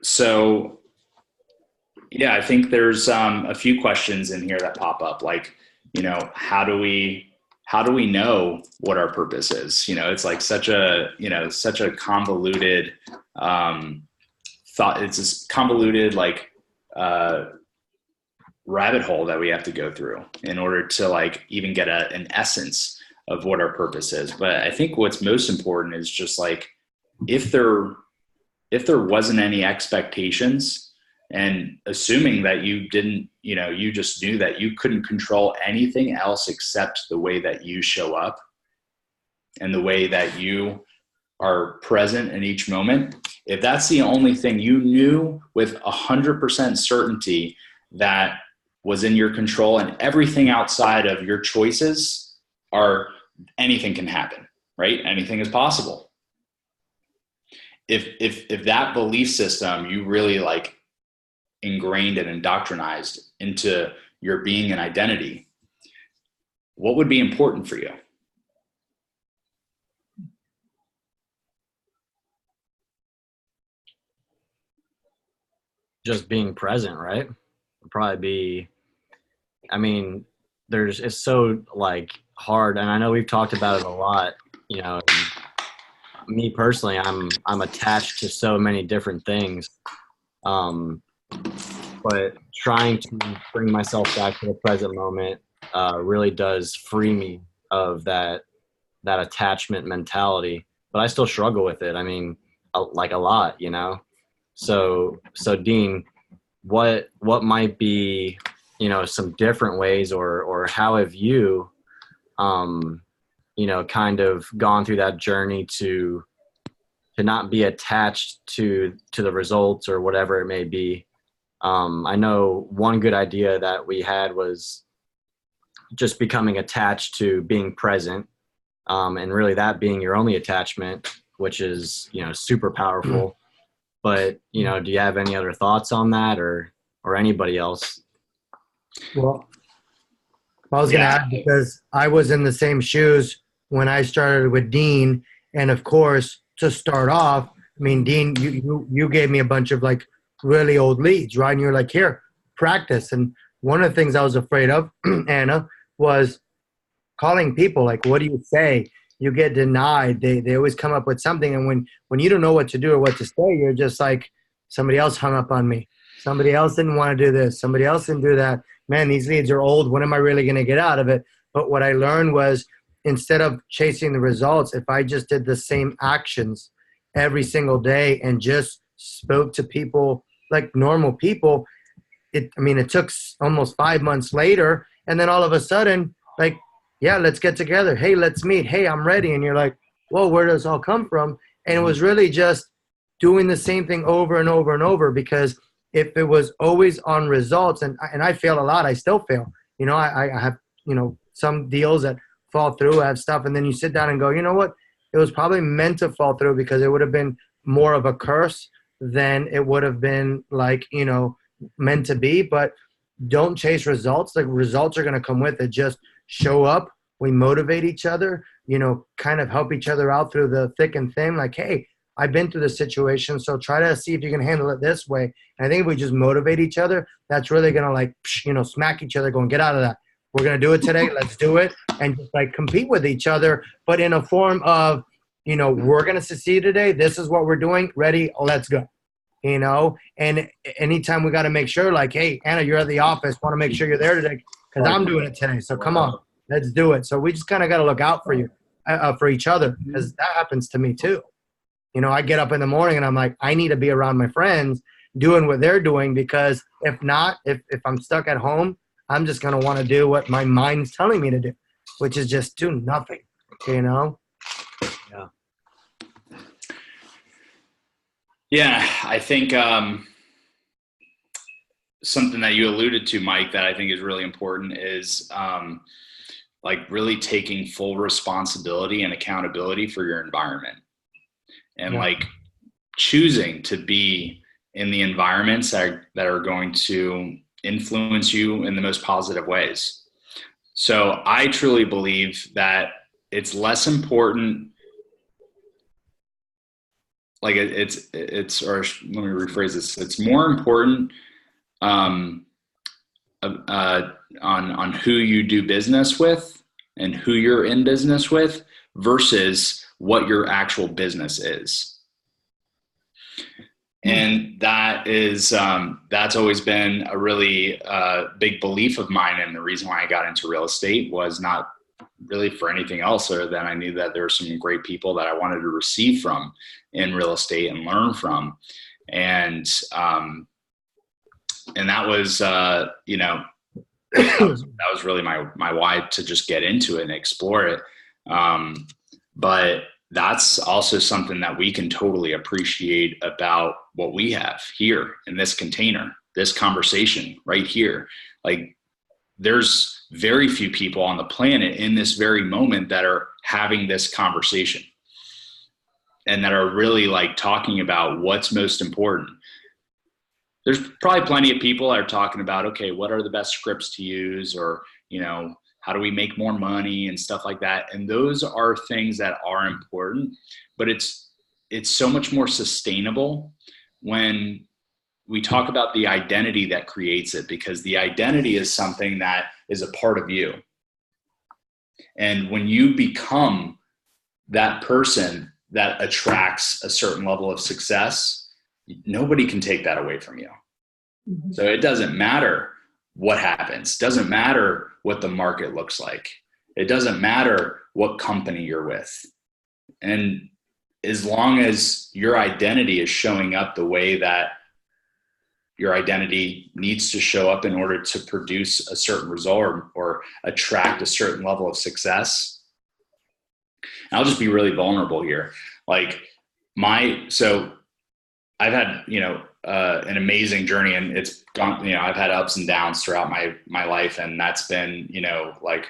So, yeah, I think there's a few questions in here that pop up, like, how do we know what our purpose is? It's like such a convoluted thought. It's this convoluted rabbit hole that we have to go through in order to even get an essence of what our purpose is. But I think what's most important is just if there wasn't any expectations, and assuming that you didn't, you just knew that you couldn't control anything else except the way that you show up and the way that you are present in each moment. If that's the only thing you knew with 100% certainty that was in your control, and everything outside of your choices anything can happen, right? Anything is possible. If that belief system you really ingrained and indoctrinized into your being and identity, what would be important for you? Just being present, right? Would probably be, it's so hard, and I know we've talked about it a lot. Me personally, I'm attached to so many different things. But trying to bring myself back to the present moment really does free me of that attachment mentality. But I still struggle with it. A lot, So Dean, what might be, some different ways, or how have you, kind of gone through that journey to not be attached to the results or whatever it may be? I know one good idea that we had was just becoming attached to being present, and really that being your only attachment, which is, super powerful. But, do you have any other thoughts on that, or anybody else? Well, I was going to add, because I was in the same shoes when I started with Dean. And of course, to start off, Dean, you gave me a bunch of really old leads, right? And you're like, here, practice. And one of the things I was afraid of, Anna, was calling people. What do you say? You get denied. They always come up with something. And when you don't know what to do or what to say, you're just like, somebody else hung up on me. Somebody else didn't want to do this. Somebody else didn't do that. Man, these leads are old. When am I really going to get out of it? But what I learned was, instead of chasing the results, if I just did the same actions every single day and just spoke to people like normal people, it took almost 5 months later. And then all of a sudden, yeah, let's get together. Hey, let's meet. Hey, I'm ready. And you're like, whoa, where does this all come from? And it was really just doing the same thing over and over and over, because if it was always on results, and I fail a lot, I still fail. I have, some deals that fall through, I have stuff, and then you sit down and go, you know what? It was probably meant to fall through, because it would have been more of a curse than it would have been meant to be. But don't chase results. Results are going to come with it. Just show up. We motivate each other, kind of help each other out through the thick and thin. Hey, I've been through this situation, so try to see if you can handle it this way. And I think if we just motivate each other, that's really going to smack each other going, get out of that. We're going to do it today. Let's do it. And just compete with each other, but in a form of, we're going to succeed today. This is what we're doing. Ready? Let's go. And anytime we got to make sure, hey, Anna, you're at the office. Want to make sure you're there today because I'm doing it today. So come on, let's do it. So we just kind of got to look out for you, for each other, because that happens to me too. I get up in the morning and I'm like, I need to be around my friends. doing what they're doing, because if not, if I'm stuck at home, I'm just going to want to do what my mind's telling me to do, which is just do nothing, you know? Yeah. Yeah, I think something that you alluded to, Mike, that I think is really important is like really taking full responsibility and accountability for your environment, and like choosing to be in the environments that are going to influence you in the most positive ways. So I truly believe that it's less important, like it's, or let me rephrase this. It's more important on who you do business with and who you're in business with versus what your actual business is. And that is, that's always been a really big belief of mine. And the reason why I got into real estate was not really for anything else other than I knew that there were some great people that I wanted to receive from in real estate and learn from. And that was, you know, that was really my why to just get into it and explore it. But that's also something that we can totally appreciate about what we have here in this container, this conversation right here. Like, there's very few people on the planet in this very moment that are having this conversation and that are really like talking about what's most important. There's probably plenty of people that are talking about, okay, what are the best scripts to use, or, you know, how do we make more money and stuff like that. And those are things that are important, but it's so much more sustainable when we talk about the identity that creates it, because the identity is something that is a part of you. And when you become that person that attracts a certain level of success, nobody can take that away from you. Mm-hmm. So it doesn't matter what happens. It doesn't matter what the market looks like. It doesn't matter what company you're with. And as long as your identity is showing up the way that your identity needs to show up in order to produce a certain result or attract a certain level of success. And I'll just be really vulnerable here. Like so I've had, you know, an amazing journey, and it's gone, you know, I've had ups and downs throughout my life. And that's been, you know, like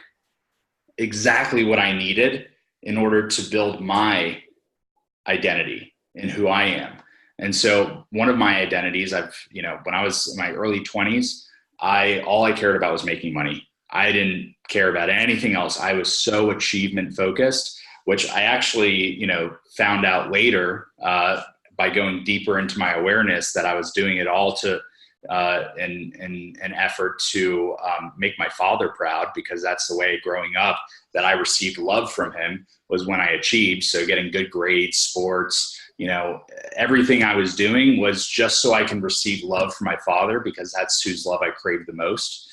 exactly what I needed in order to build my identity and who I am. And so one of my identities, you know, when I was in my early 20s, all I cared about was making money. I didn't care about anything else. I was so achievement focused, which I actually, you know, found out later by going deeper into my awareness that I was doing it all to in an effort to make my father proud, because that's the way growing up that I received love from him, was when I achieved. So getting good grades, sports, you know, everything I was doing was just so I can receive love from my father, because that's whose love I craved the most.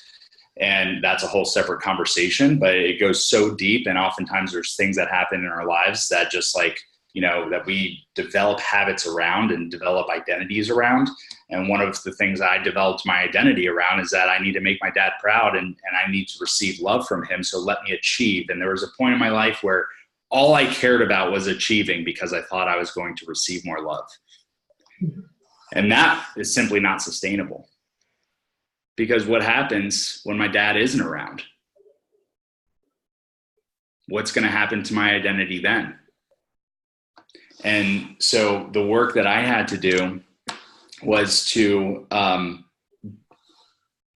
And that's a whole separate conversation, but it goes so deep. And oftentimes there's things that happen in our lives that just like, you know, that we develop habits around and develop identities around. And one of the things I developed my identity around is that I need to make my dad proud, and I need to receive love from him. So let me achieve. And there was a point in my life where all I cared about was achieving, because I thought I was going to receive more love. And that is simply not sustainable, because what happens when my dad isn't around? What's going to happen to my identity then? And so the work that I had to do was to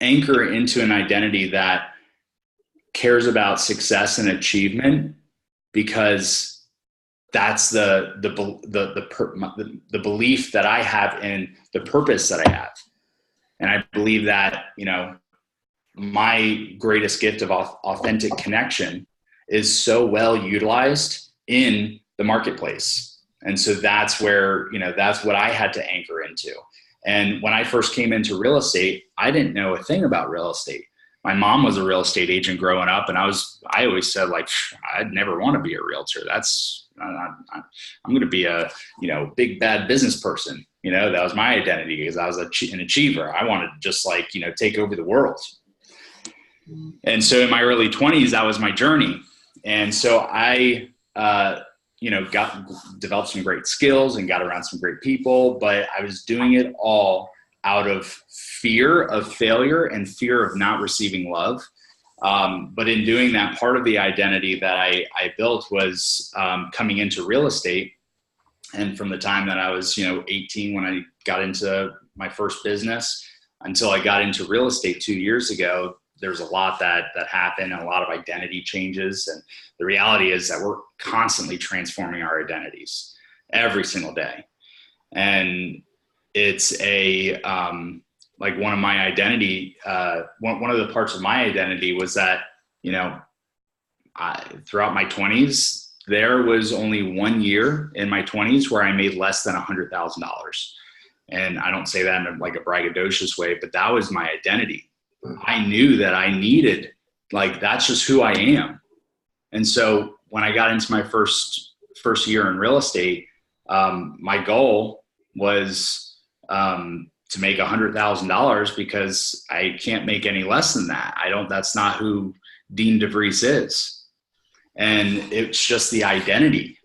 anchor into an identity that cares about success and achievement, because that's the belief that I have in the purpose that I have. And I believe that, you know, my greatest gift of authentic connection is so well utilized in the marketplace. And so that's where, you know, that's what I had to anchor into. And when I first came into real estate, I didn't know a thing about real estate. My mom was a real estate agent growing up, and I always said, like, I'd never want to be a realtor. That's I'm going to be a, big bad business person. That was my identity because I was an achiever. I wanted to just take over the world. And so in my early 20s, that was my journey. And so I, developed some great skills and got around some great people, but I was doing it all out of fear of failure and fear of not receiving love. But in doing that, part of the identity that I built was coming into real estate. And from the time that I was, 18, when I got into my first business until I got into real estate 2 years ago, there's a lot that happened and a lot of identity changes. And the reality is that we're constantly transforming our identities every single day. And it's one of my identity, one of the parts of my identity was that, throughout my 20s, there was only 1 year in my 20s where I made less than $100,000. And I don't say that in a braggadocious way, but that was my identity. I knew that I needed, that's just who I am. And so when I got into my first year in real estate, my goal was to make $100,000 because I can't make any less than that. That's not who Dean DeVries is. And it's just the identity.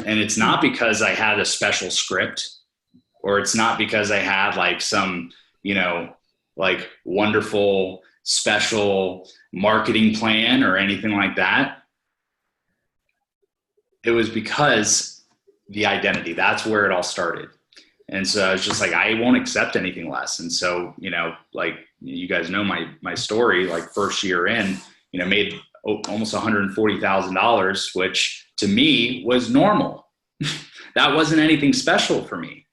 And it's not because I had a special script, or it's not because I had some, wonderful special marketing plan or anything like that. It was because the identity, that's where it all started. And so I was just I won't accept anything less. And so, you guys know my story, first year in, made almost $140,000, which to me was normal. That wasn't anything special for me.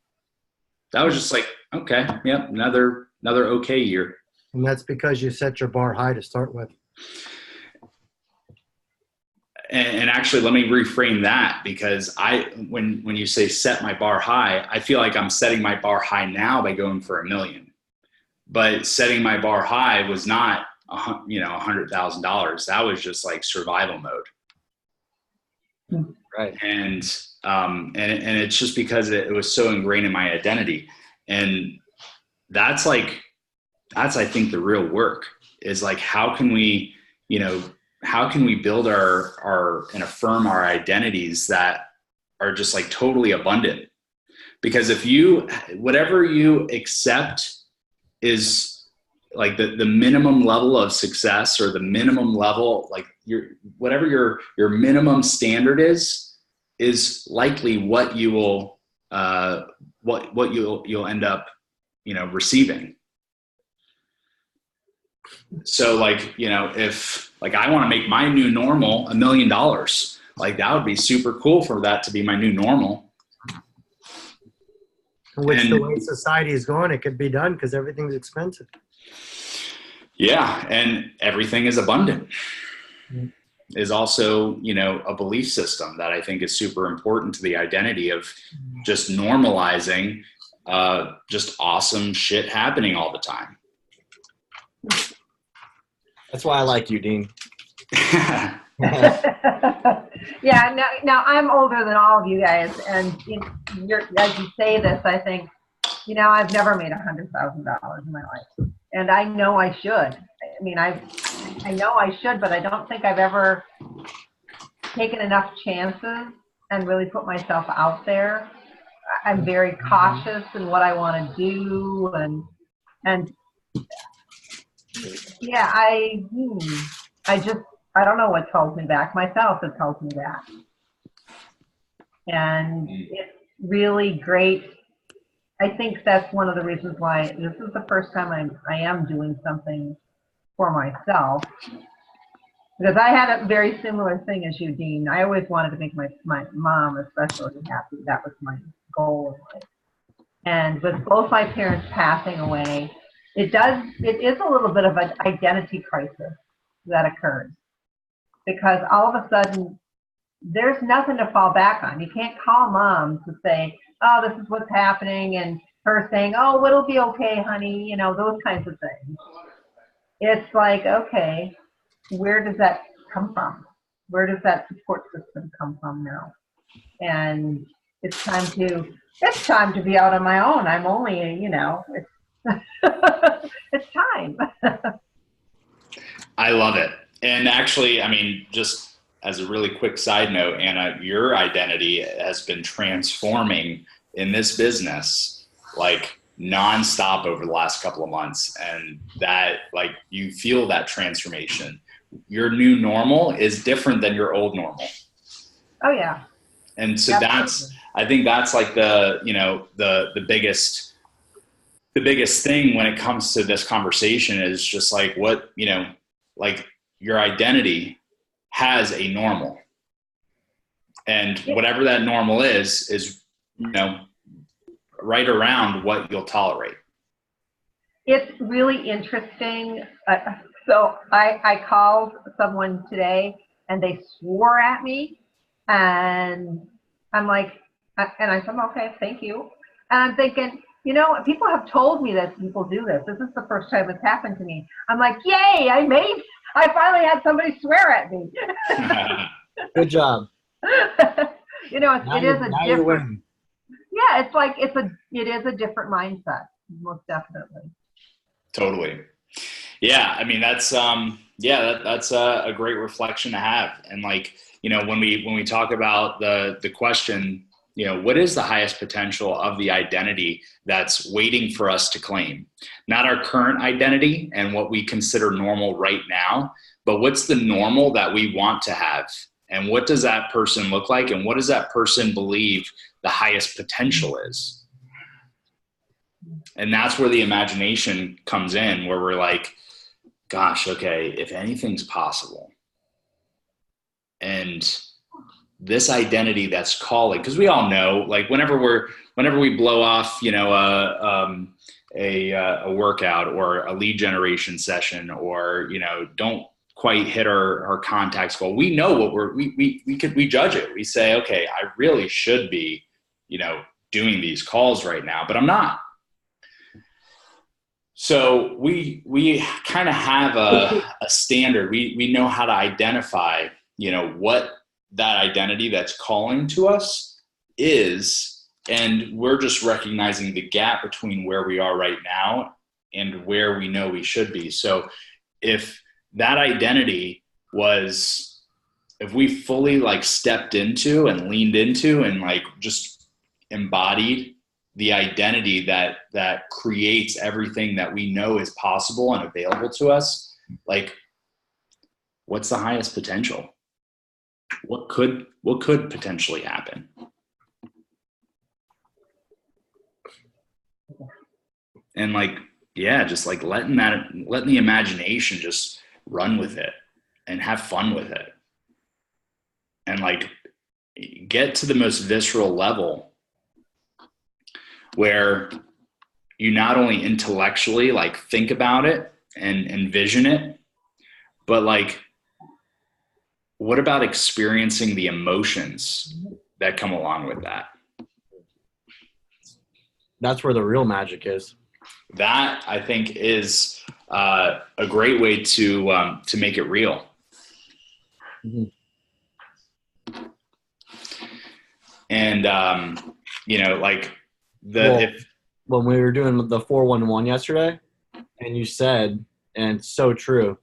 That was just okay, yep, another okay year. And that's because you set your bar high to start with. And actually, let me reframe that, because when you say set my bar high, I feel like I'm setting my bar high now by going for $1 million. But setting my bar high was not, $100,000. That was just survival mode. Right. And it's just because it was so ingrained in my identity. And that's I think the real work is how can we build our and affirm our identities that are just totally abundant? Because if whatever you accept is the minimum level of success, or the minimum level, whatever your minimum standard is likely what you will, what you'll end up, receiving. So if I want to make my new normal $1 million, that would be super cool for that to be my new normal. Which the way society is going, it could be done because everything's expensive. Yeah. And everything is abundant. Mm-hmm. Is also, a belief system that I think is super important to the identity of just normalizing just awesome shit happening all the time. That's why I like you, Dean. Yeah, now I'm older than all of you guys, and as you say this, I think, I've never made $100,000 in my life, and I know I should. I mean, I know I should, but I don't think I've ever taken enough chances and really put myself out there. I'm very cautious in what I want to do, and yeah, I don't know what holds me back. Myself has held me back. And it's really great. I think that's one of the reasons why this is the first time I am doing something for myself. Because I had a very similar thing as you, Dean. I always wanted to make my mom especially happy. That was my goal in life. And with both my parents passing away, it is a little bit of an identity crisis that occurs. Because all of a sudden, there's nothing to fall back on. You can't call mom to say, oh, this is what's happening, and her saying, oh, it'll be okay, honey, those kinds of things. It's okay, where does that come from? Where does that support system come from now? and it's time to be out on my own. I'm only, it's, it's time. I love it. And actually, I mean, just as a really quick side note, Anna, your identity has been transforming in this business like nonstop over the last couple of months. And that, like, you feel that transformation. Your new normal is different than your old normal. Oh, yeah. And so Absolutely. I think that's like the biggest thing when it comes to this conversation is just like what, like your identity has a normal, and whatever that normal is, right around what you'll tolerate. It's really interesting. So I called someone today and they swore at me, and I'm like, and I said, okay, thank you. And I'm thinking, people have told me that people do this. This is the first time it's happened to me. I'm like, yay, I finally had somebody swear at me. Good job. It is a different, yeah, it's like, it is a different mindset, most definitely. Totally. Yeah. I mean, that's a great reflection to have. And like, when we talk about the question, what is the highest potential of the identity that's waiting for us to claim? Not our current identity and what we consider normal right now, but what's the normal that we want to have? And what does that person look like? And what does that person believe the highest potential is? And that's where the imagination comes in, where we're like, gosh, okay, if anything's possible, and this identity that's calling, because we all know, like whenever we blow off, a workout or a lead generation session, or don't quite hit our contacts goal, we know what we judge it. We say, okay, I really should be, doing these calls right now, but I'm not. So we kind of have a standard. We know how to identify, what that identity that's calling to us is, and we're just recognizing the gap between where we are right now and where we know we should be. So if that identity was, if we fully like stepped into and leaned into and like just embodied the identity that creates everything that we know is possible and available to us, like what's the highest potential? What could potentially happen? And like, yeah, just like letting the imagination just run with it and have fun with it. And like get to the most visceral level where you not only intellectually like think about it and envision it, but like, what about experiencing the emotions that come along with that? That's where the real magic is. That, I think, is a great way to make it real. Mm-hmm. And like when we were doing the 411 yesterday, and you said, and it's so true,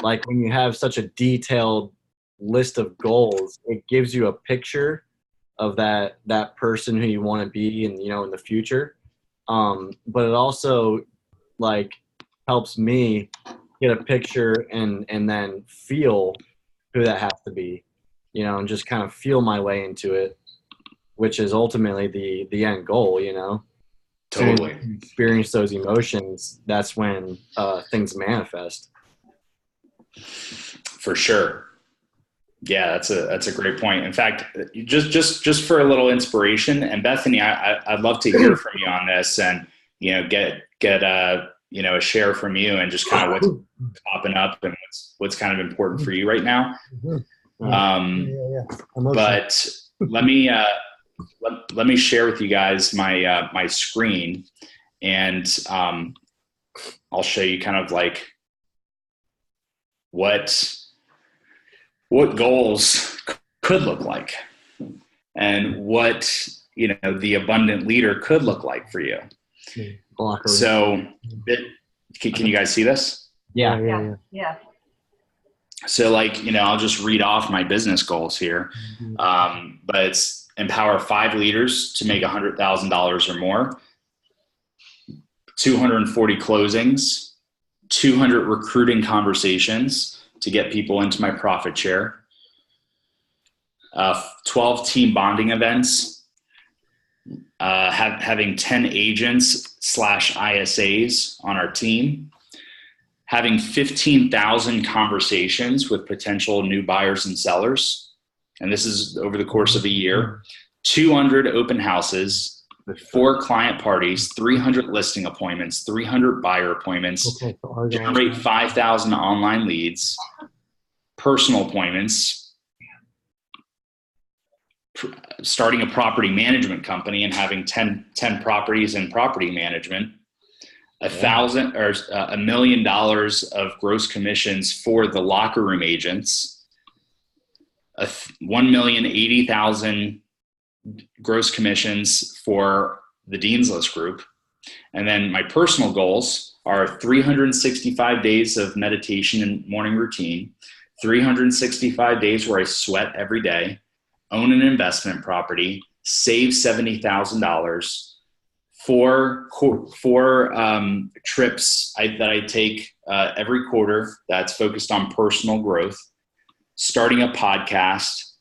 like when you have such a detailed list of goals, it gives you a picture of that person who you want to be and in the future, but it also like helps me get a picture and then feel who that has to be, and just kind of feel my way into it, which is ultimately the end goal. Totally. To experience those emotions, that's when things manifest. For sure. Yeah, that's a great point. In fact, just for a little inspiration, and Bethany, I'd love to hear from you on this, and get a share from you, and just kind of what's popping up and what's kind of important for you right now. But let me share with you guys my screen, and I'll show you kind of like what goals could look like. and what, the abundant leader could look like for you. So can you guys see this? Yeah. Yes. So I'll just read off my business goals here. But it's empower 5 leaders to make $100,000 or more, 240 closings, 200 recruiting conversations to get people into my profit share, 12 team bonding events, having 10 agents / ISAs on our team, having 15,000 conversations with potential new buyers and sellers. And this is over the course of a year, 200 open houses, 4 client parties, 300 listing appointments, 300 buyer appointments, generate 5,000 online leads, personal appointments, starting a property management company and having 10 properties in property management, $1 million of gross commissions for the locker room agents, 1,080,000 gross commissions for the Dean's List group. And then my personal goals are 365 days of meditation and morning routine, 365 days where I sweat every day, own an investment property, save $70,000, 4 trips that I take every quarter that's focused on personal growth, starting a podcast,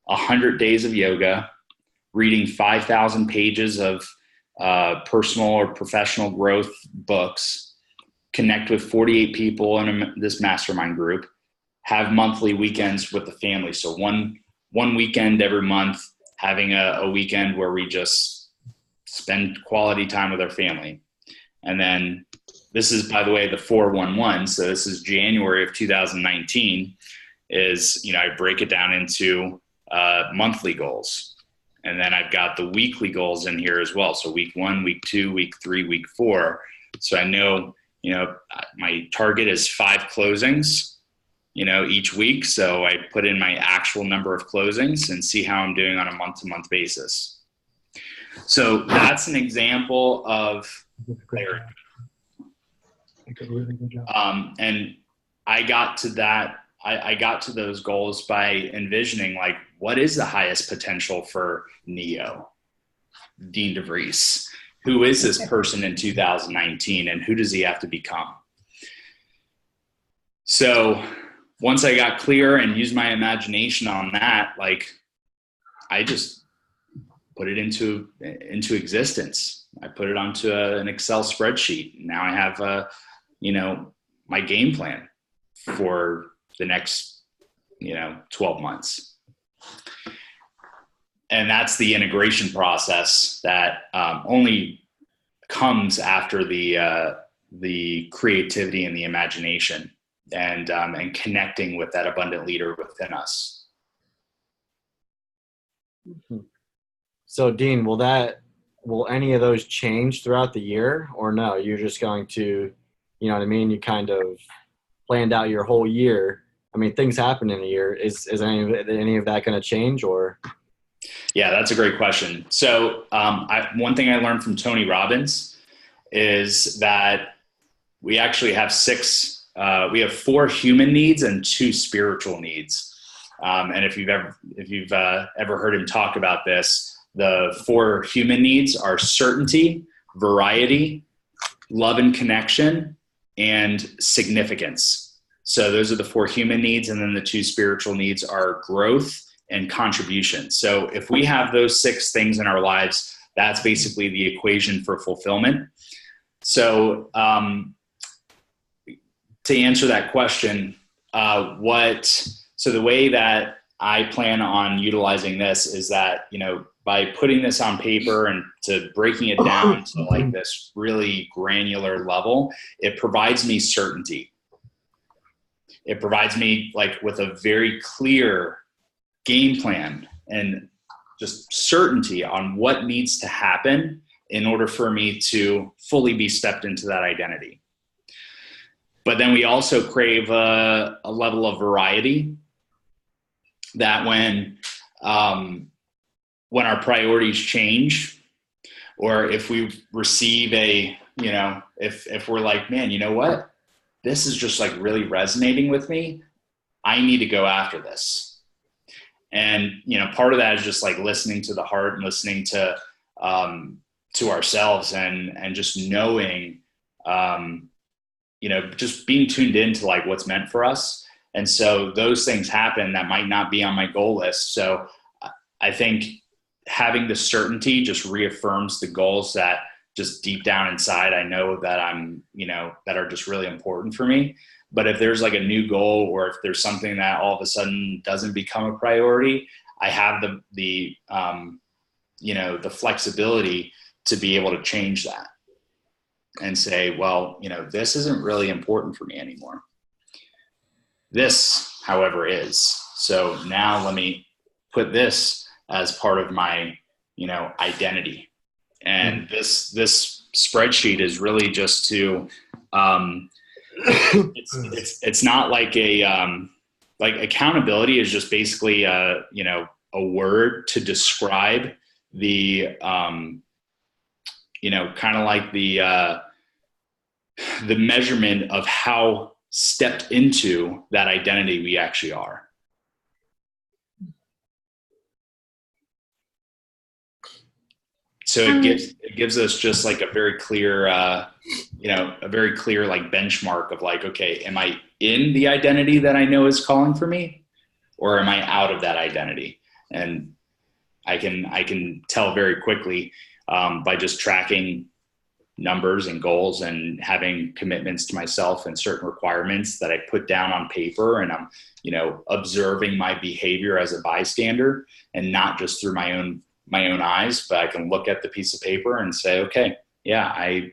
100 days of yoga, reading 5,000 pages of personal or professional growth books, connect with 48 people in this mastermind group, have monthly weekends with the family. So one weekend every month, having a weekend where we just spend quality time with our family. And then this is, by the way, the 411. So this is January of 2019 is, I break it down into monthly goals. And then I've got the weekly goals in here as well. So week 1, week 2, week 3, week 4. So I know, my target is 5 closings, each week. So I put in my actual number of closings and see how I'm doing on a month-to-month basis. So that's an example of clarity. And I got to that. I got to those goals by envisioning what is the highest potential for Neo, Dean DeVries? Who is this person in 2019 and who does he have to become? So once I got clear and used my imagination on that, I just put it into existence. I put it onto an Excel spreadsheet. Now I have my game plan for the next 12 months. And that's the integration process that only comes after the creativity and the imagination and connecting with that abundant leader within us. So Dean, will any of those change throughout the year or no? You're just going to, you kind of planned out your whole year. Things happen in a year. Is any of that going to change or? Yeah, that's a great question. So one thing I learned from Tony Robbins is that we actually have 4 human needs and 2 spiritual needs. And if you've ever heard him talk about this, the 4 human needs are certainty, variety, love and connection, and significance. So those are the 4 human needs. And then the 2 spiritual needs are growth and contribution. So if we have those 6 things in our lives, that's basically the equation for fulfillment. So to answer that question, so the way that I plan on utilizing this is that, by putting this on paper and to breaking it down to this really granular level, it provides me certainty. It provides me with a very clear game plan and just certainty on what needs to happen in order for me to fully be stepped into that identity. But then we also crave a level of variety that when when our priorities change, or if we receive a, if we're like, man, you know what, this is just like really resonating with me, I need to go after this. And, part of that is just like listening to the heart and listening to ourselves, and just knowing, just being tuned into like what's meant for us. And so those things happen that might not be on my goal list. So I think having the certainty just reaffirms the goals that just deep down inside, I know that that are just really important for me. But if there's like a new goal, or if there's something that all of a sudden doesn't become a priority, I have the flexibility to be able to change that and say, well, this isn't really important for me anymore. This, however, is. So now let me put this as part of my, identity. And this spreadsheet is really just to, it's not like like accountability is just basically a word to describe the, kind of like the measurement of how stepped into that identity we actually are. So it gives us just like a very clear, like benchmark of like, okay, am I in the identity that I know is calling for me, or am I out of that identity? And I can tell very quickly by just tracking numbers and goals and having commitments to myself and certain requirements that I put down on paper, and I'm, observing my behavior as a bystander and not just through my own eyes, but I can look at the piece of paper and say, okay, yeah, I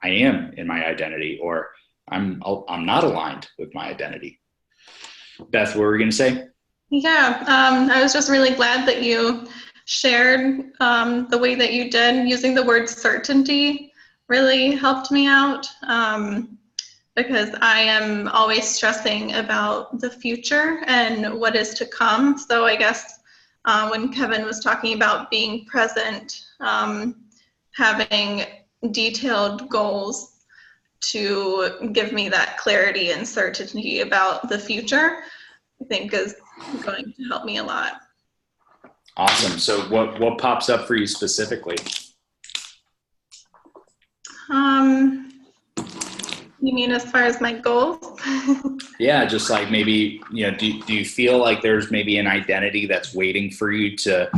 am in my identity, or I'm not aligned with my identity. Beth, what were we going to say? Yeah, I was just really glad that you shared the way that you did. Using the word certainty really helped me out, because I am always stressing about the future and what is to come. So I guess when Kevin was talking about being present, having detailed goals to give me that clarity and certainty about the future, I think is going to help me a lot. Awesome. So what pops up for you specifically? You mean as far as my goals? Yeah, just like maybe, do you feel like there's maybe an identity that's waiting for you to,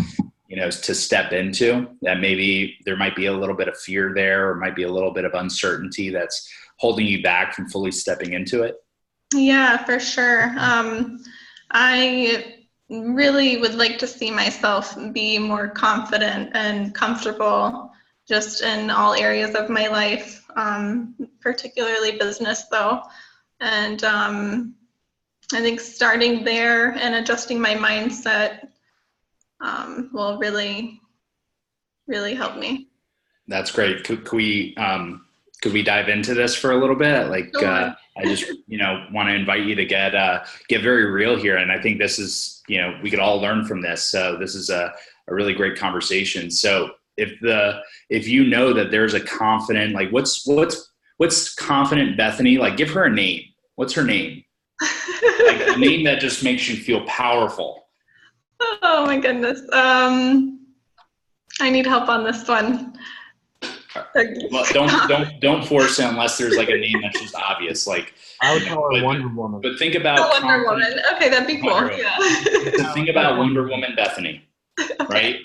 to step into, that maybe there might be a little bit of fear there, or might be a little bit of uncertainty that's holding you back from fully stepping into it? Yeah, for sure. I really would like to see myself be more confident and comfortable just in all areas of my life, particularly business though. And I think starting there and adjusting my mindset will really, really help me. That's great. Could we dive into this for a little bit? Like, sure. I just, want to invite you to get very real here. And I think this is, we could all learn from this. So this is a really great conversation. So if you know that there's a confident, like what's confident Bethany, like give her a name. What's her name? Like a name that just makes you feel powerful. Oh my goodness. I need help on this one. Well, don't force it unless there's like a name that's just obvious. Like I would call her Wonder Woman. But think about Wonder Woman. Okay, that'd be cool. Yeah. So think about Wonder Woman Bethany, okay. Right?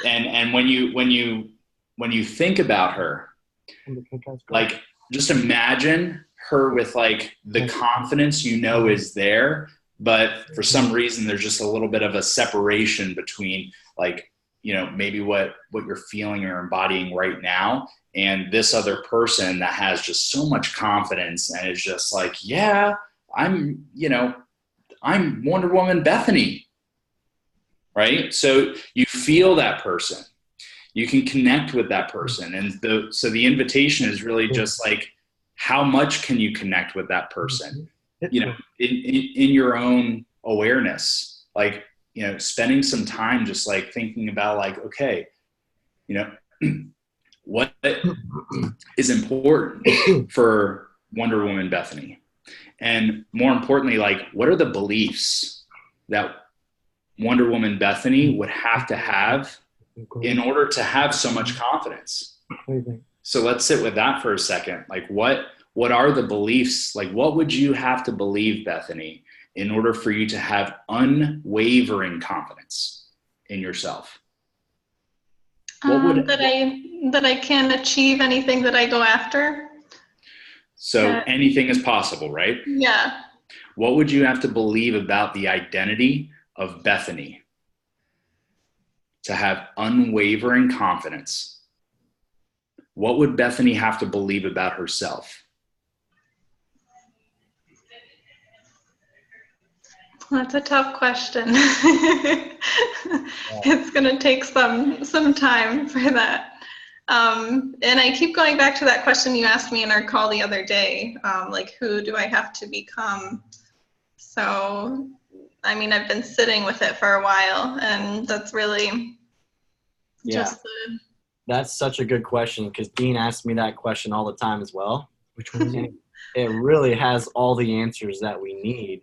And when you think about her, like just imagine her with like the confidence is there, but for some reason there's just a little bit of a separation between like, maybe what you're feeling or embodying right now, and this other person that has just so much confidence and is just like, yeah, I'm Wonder Woman Bethany, right? So you feel that person, you can connect with that person. And so the invitation is really just like, how much can you connect with that person, in your own awareness? Like, spending some time just like thinking about like, okay, what is important for Wonder Woman Bethany? And more importantly, like, what are the beliefs that Wonder Woman Bethany would have to have in order to have so much confidence? So let's sit with that for a second. Like, what are the beliefs? Like, what would you have to believe, Bethany, in order for you to have unwavering confidence in yourself? That I can achieve anything that I go after. So anything is possible, right? Yeah. What would you have to believe about the identity of Bethany to have unwavering confidence? What would Bethany have to believe about herself? That's a tough question. It's going to take some time for that. And I keep going back to that question you asked me in our call the other day, like, who do I have to become? So, I mean, I've been sitting with it for a while, and that's really just that's such a good question, because Dean asks me that question all the time as well. Which one is it? It really has all the answers that we need,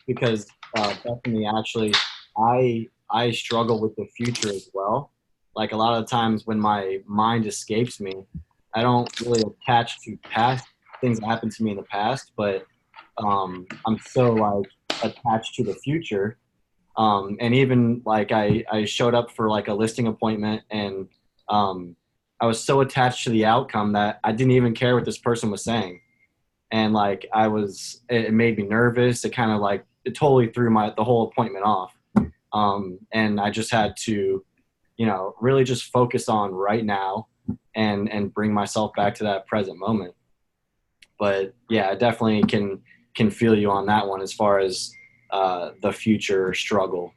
because Bethany, actually, I struggle with the future as well. Like, a lot of times when my mind escapes me, I don't really attach to past things that happened to me in the past, but I'm so like attached to the future. And even like I showed up for like a listing appointment, and I was so attached to the outcome that I didn't even care what this person was saying. And like it made me nervous. It kind of like, it totally threw the whole appointment off. And I just had to, really just focus on right now and bring myself back to that present moment. But yeah, I definitely can feel you on that one as far as the future struggle.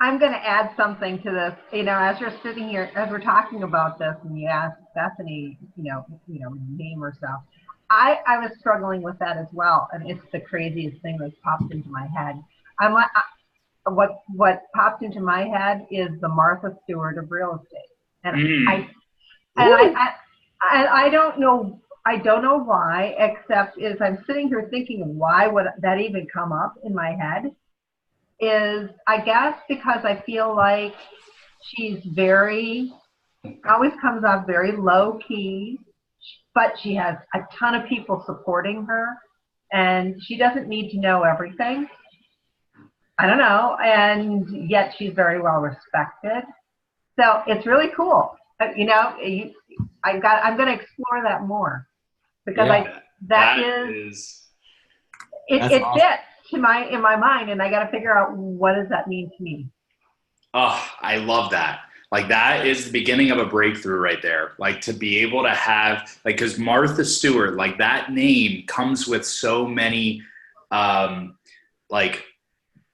I'm going to add something to this. As you're sitting here, as we're talking about this, and you asked Bethany, name herself, I was struggling with that as well, and it's the craziest thing that's popped into my head. I'm like, what popped into my head is the Martha Stewart of real estate, and I don't know. I don't know why, except as I'm sitting here thinking, why would that even come up in my head? Is, I guess, because I feel like she's always comes off very low key, but she has a ton of people supporting her, and she doesn't need to know everything. I don't know, and yet she's very well respected. So it's really cool. I'm going to explore that more, because it awesome. fits in my mind, and I got to figure out, what does that mean to me? Oh, I love that. Like, that is the beginning of a breakthrough right there. Like, to be able to have, like, because Martha Stewart, like, that name comes with so many like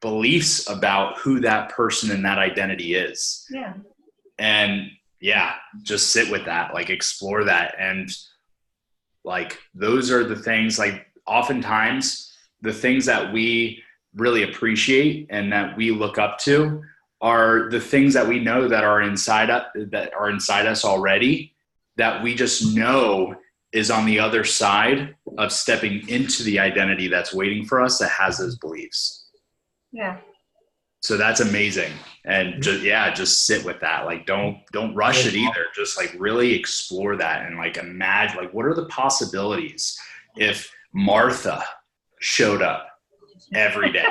beliefs about who that person and that identity is. Yeah. And just sit with that, like, explore that. And like, those are the things, like, oftentimes the things that we really appreciate and that we look up to are the things that we know that are inside us already, that we just know is on the other side of stepping into the identity that's waiting for us, that has those beliefs. Yeah. So that's amazing. And just sit with that. Like, don't rush it either. Just like really explore that, and like imagine, like, what are the possibilities if Martha showed up every day?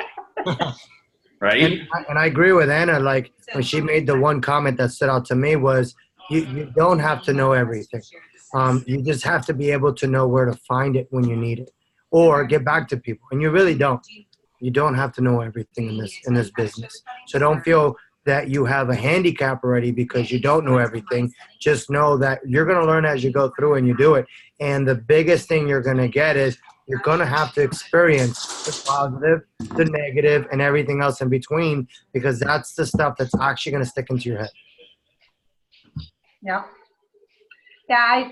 Right? And I agree with Anna. Like, when she made the one comment that stood out to me was, you don't have to know everything. You just have to be able to know where to find it when you need it, or get back to people. And you really don't. You don't have to know everything in this business. So don't feel that you have a handicap already because you don't know everything. Just know that you're going to learn as you go through and you do it. And the biggest thing you're going to get is, you're going to have to experience the positive, the negative, and everything else in between, because that's the stuff that's actually going to stick into your head. Yeah. Yeah,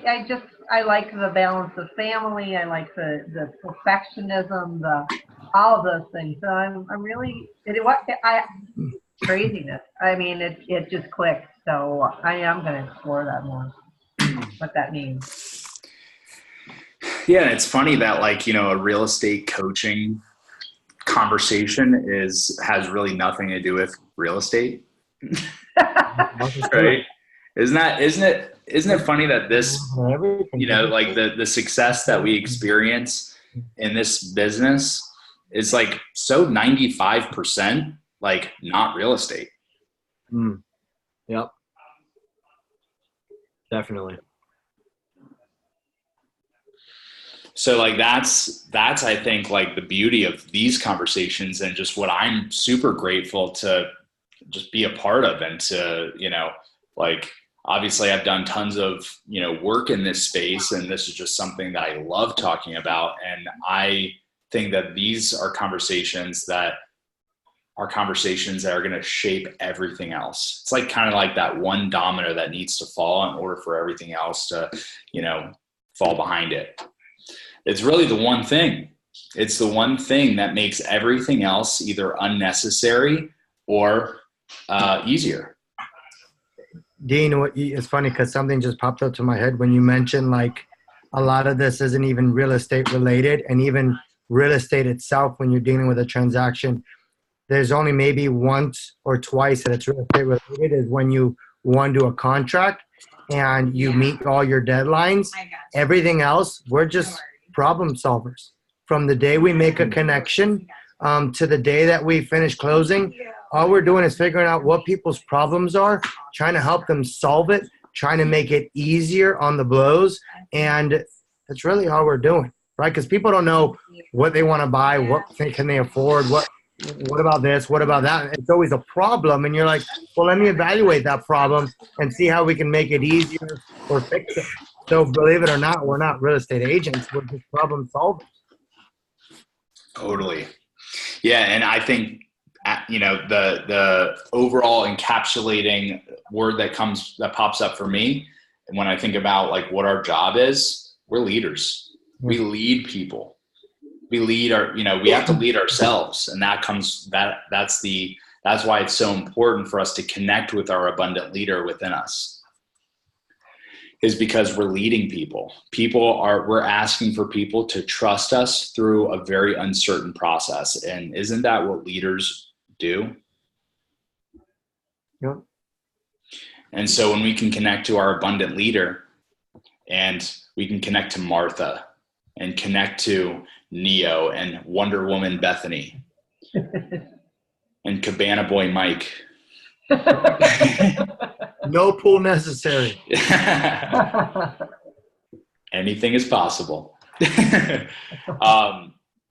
I like the balance of family. I like the perfectionism, all of those things. So I'm really, craziness. I mean, it just clicked. So I am going to explore that more, what that means. Yeah, it's funny that like, you know, a real estate coaching conversation has really nothing to do with real estate. Right? Isn't it funny that this, you know, like the success that we experience in this business is like so 95% like not real estate. Yep. Definitely. So like that's I think like the beauty of these conversations and just what I'm super grateful to just be a part of, and to, you know, like obviously I've done tons of, you know, work in this space, and this is just something that I love talking about. And I think that these are conversations that are going to shape everything else. It's like kind of like that one domino that needs to fall in order for everything else to, you know, fall behind it. It's really the one thing. It's the one thing that makes everything else either unnecessary or easier. Dean, it's funny because something just popped up to my head when you mentioned like a lot of this isn't even real estate related, and even real estate itself, when you're dealing with a transaction, there's only maybe once or twice that it's real estate related, is when you do a contract and you meet all your deadlines. Everything else, we're just problem solvers. From the day we make a connection to the day that we finish closing, all we're doing is figuring out what people's problems are, trying to help them solve it, trying to make it easier on the blows. And that's really all we're doing, right? Because people don't know what they want to buy, what can they afford, what about this, what about that? It's always a problem. And you're like, well, let me evaluate that problem and see how we can make it easier or fix it. So believe it or not, we're not real estate agents. We're just problem solvers. Totally. Yeah. And I think, you know, the overall encapsulating word that pops up for me, and when I think about like what our job is, we're leaders. We lead people. We lead we have to lead ourselves. And that's why it's so important for us to connect with our abundant leader within us, is because we're leading people. We're asking for people to trust us through a very uncertain process. And isn't that what leaders do? Yep. And so when we can connect to our abundant leader, and we can connect to Martha and connect to Neo and Wonder Woman Bethany and Cabana Boy Mike. No pool necessary. Anything is possible.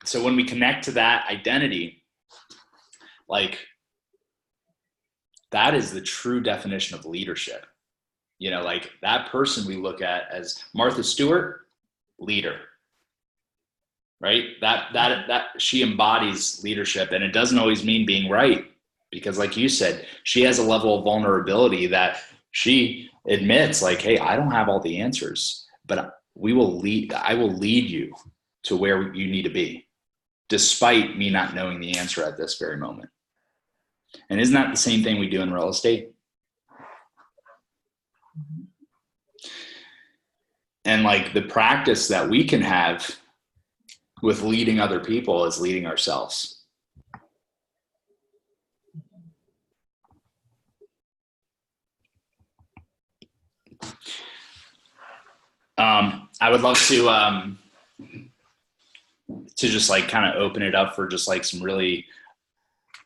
So when we connect to that identity, like that is the true definition of leadership. You know, like that person we look at as Martha Stewart, leader, right? That she embodies leadership, and it doesn't always mean being right, because like you said, she has a level of vulnerability that she admits like, hey, I don't have all the answers, but I will lead you to where you need to be, despite me not knowing the answer at this very moment. And isn't that the same thing we do in real estate? And like the practice that we can have with leading other people is leading ourselves. I would love to just like kind of open it up for just like some really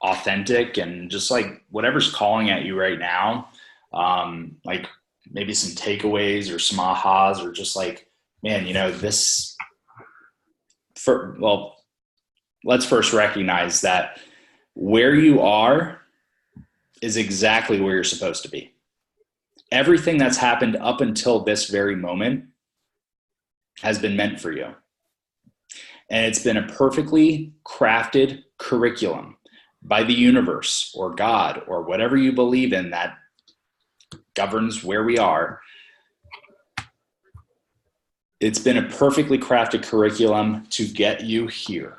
authentic and just like whatever's calling at you right now. Like maybe some takeaways or some ahas, or just like, man, you know, let's first recognize that where you are is exactly where you're supposed to be. Everything that's happened up until this very moment has been meant for you. And it's been a perfectly crafted curriculum by the universe or God or whatever you believe in that governs where we are. It's been a perfectly crafted curriculum to get you here.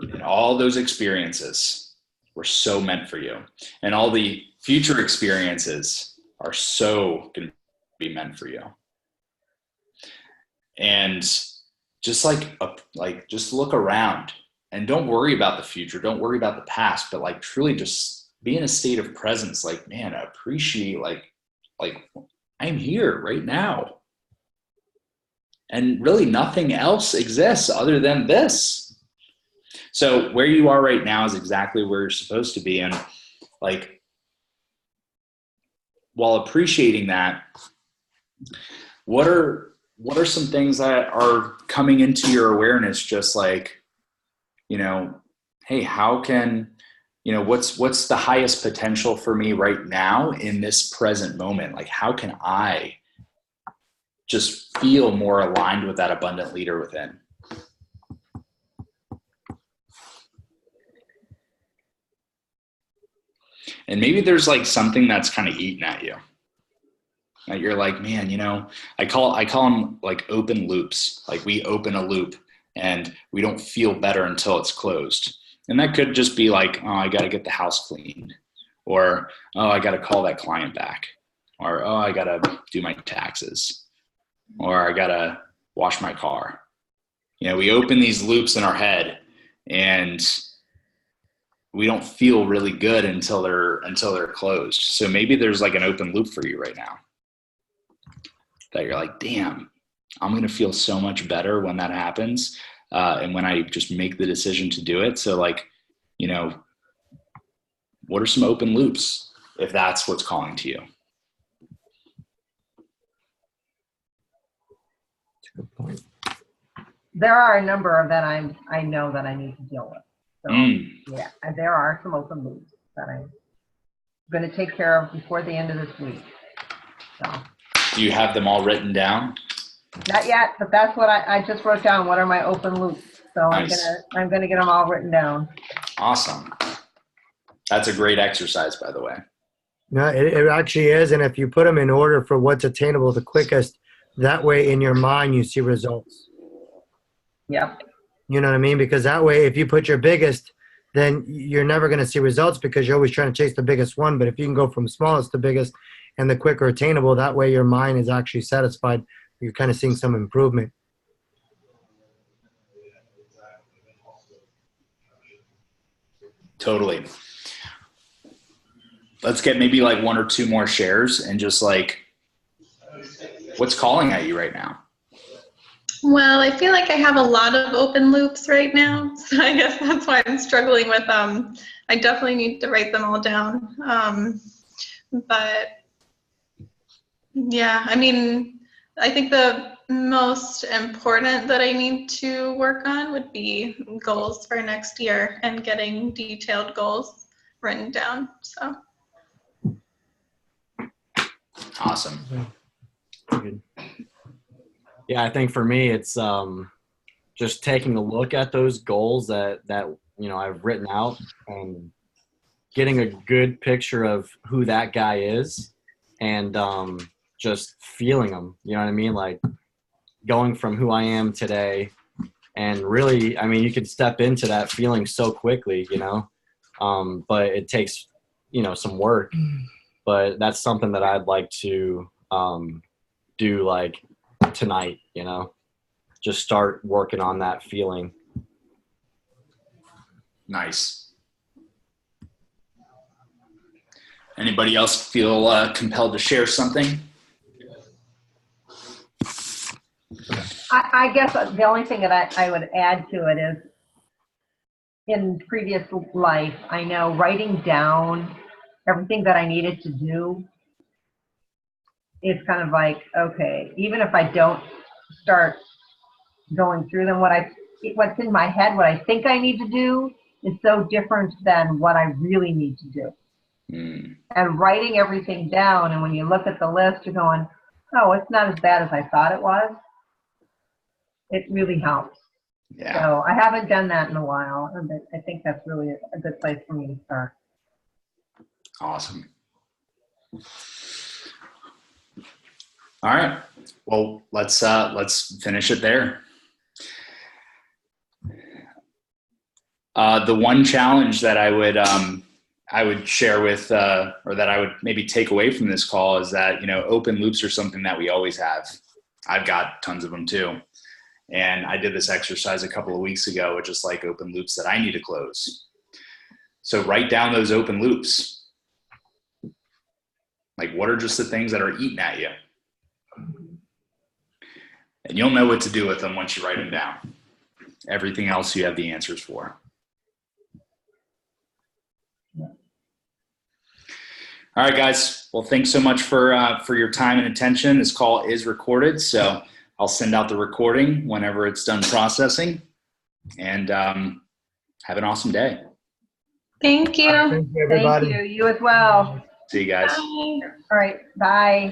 And all those experiences were so meant for you. And all the future experiences are so going to be meant for you. And just just look around and don't worry about the future. Don't worry about the past, but like truly just be in a state of presence. Like, man, appreciate like I'm here right now. And really nothing else exists other than this. So where you are right now is exactly where you're supposed to be. And like, while appreciating that, what are some things that are coming into your awareness? Just like, hey, how can, what's the highest potential for me right now in this present moment? Like, how can I just feel more aligned with that abundant leader within? And maybe there's like something that's kind of eating at you. Like you're like, man, I call them like open loops. Like we open a loop and we don't feel better until it's closed. And that could just be like, oh, I got to get the house cleaned, or, oh, I got to call that client back, or, oh, I got to do my taxes, or I got to wash my car. We open these loops in our head and we don't feel really good until they're closed. So maybe there's like an open loop for you right now that you're like, damn, I'm going to feel so much better when that happens. And when I just make the decision to do it. So like, what are some open loops if that's what's calling to you? Good point. There are a number of that I know that I need to deal with. So yeah, and there are some open loops that I'm going to take care of before the end of this week. So. Do you have them all written down? Not yet, but that's what I just wrote down. What are my open loops? So nice. I'm gonna get them all written down. Awesome. That's a great exercise, by the way. No, it actually is. And if you put them in order for what's attainable the quickest, that way in your mind you see results. Yeah. You know what I mean? Because that way, if you put your biggest, then you're never going to see results because you're always trying to chase the biggest one. But if you can go from smallest to biggest and the quicker attainable, that way your mind is actually satisfied. You're kind of seeing some improvement. Totally. Let's get maybe like one or two more shares and just like, what's calling at you right now? Well, I feel like I have a lot of open loops right now. So I guess that's why I'm struggling with them. I definitely need to write them all down. But yeah, I mean, I think the most important that I need to work on would be goals for next year and getting detailed goals written down. So. Awesome. Yeah, I think for me, it's just taking a look at those goals that I've written out and getting a good picture of who that guy is and just feeling them. You know what I mean? Like going from who I am today and really, I mean, you can step into that feeling so quickly, but it takes, some work. But that's something that I'd like to do like tonight, just start working on that feeling. Nice. Anybody else feel compelled to share something? I guess the only thing that I would add to it is in previous life, I know writing down everything that I needed to do is kind of like, okay, even if I don't start going through them, what's in my head, what I think I need to do is so different than what I really need to do. And writing everything down, and when you look at the list, you're going, oh, it's not as bad as I thought it was. It really helps. Yeah. So I haven't done that in a while, and I think that's really a good place for me to start. Awesome. All right. Well, let's finish it there. The one challenge that I would share with, or that I would maybe take away from this call is that, open loops are something that we always have. I've got tons of them too. And I did this exercise a couple of weeks ago with just like open loops that I need to close. So write down those open loops. Like, what are just the things that are eating at you? And you'll know what to do with them once you write them down. Everything else you have the answers for. All right, guys. Well, thanks so much for your time and attention. This call is recorded, so I'll send out the recording whenever it's done processing. And have an awesome day. Thank you. Thank you, everybody. Thank you. You as well. See you guys. Bye. All right. Bye.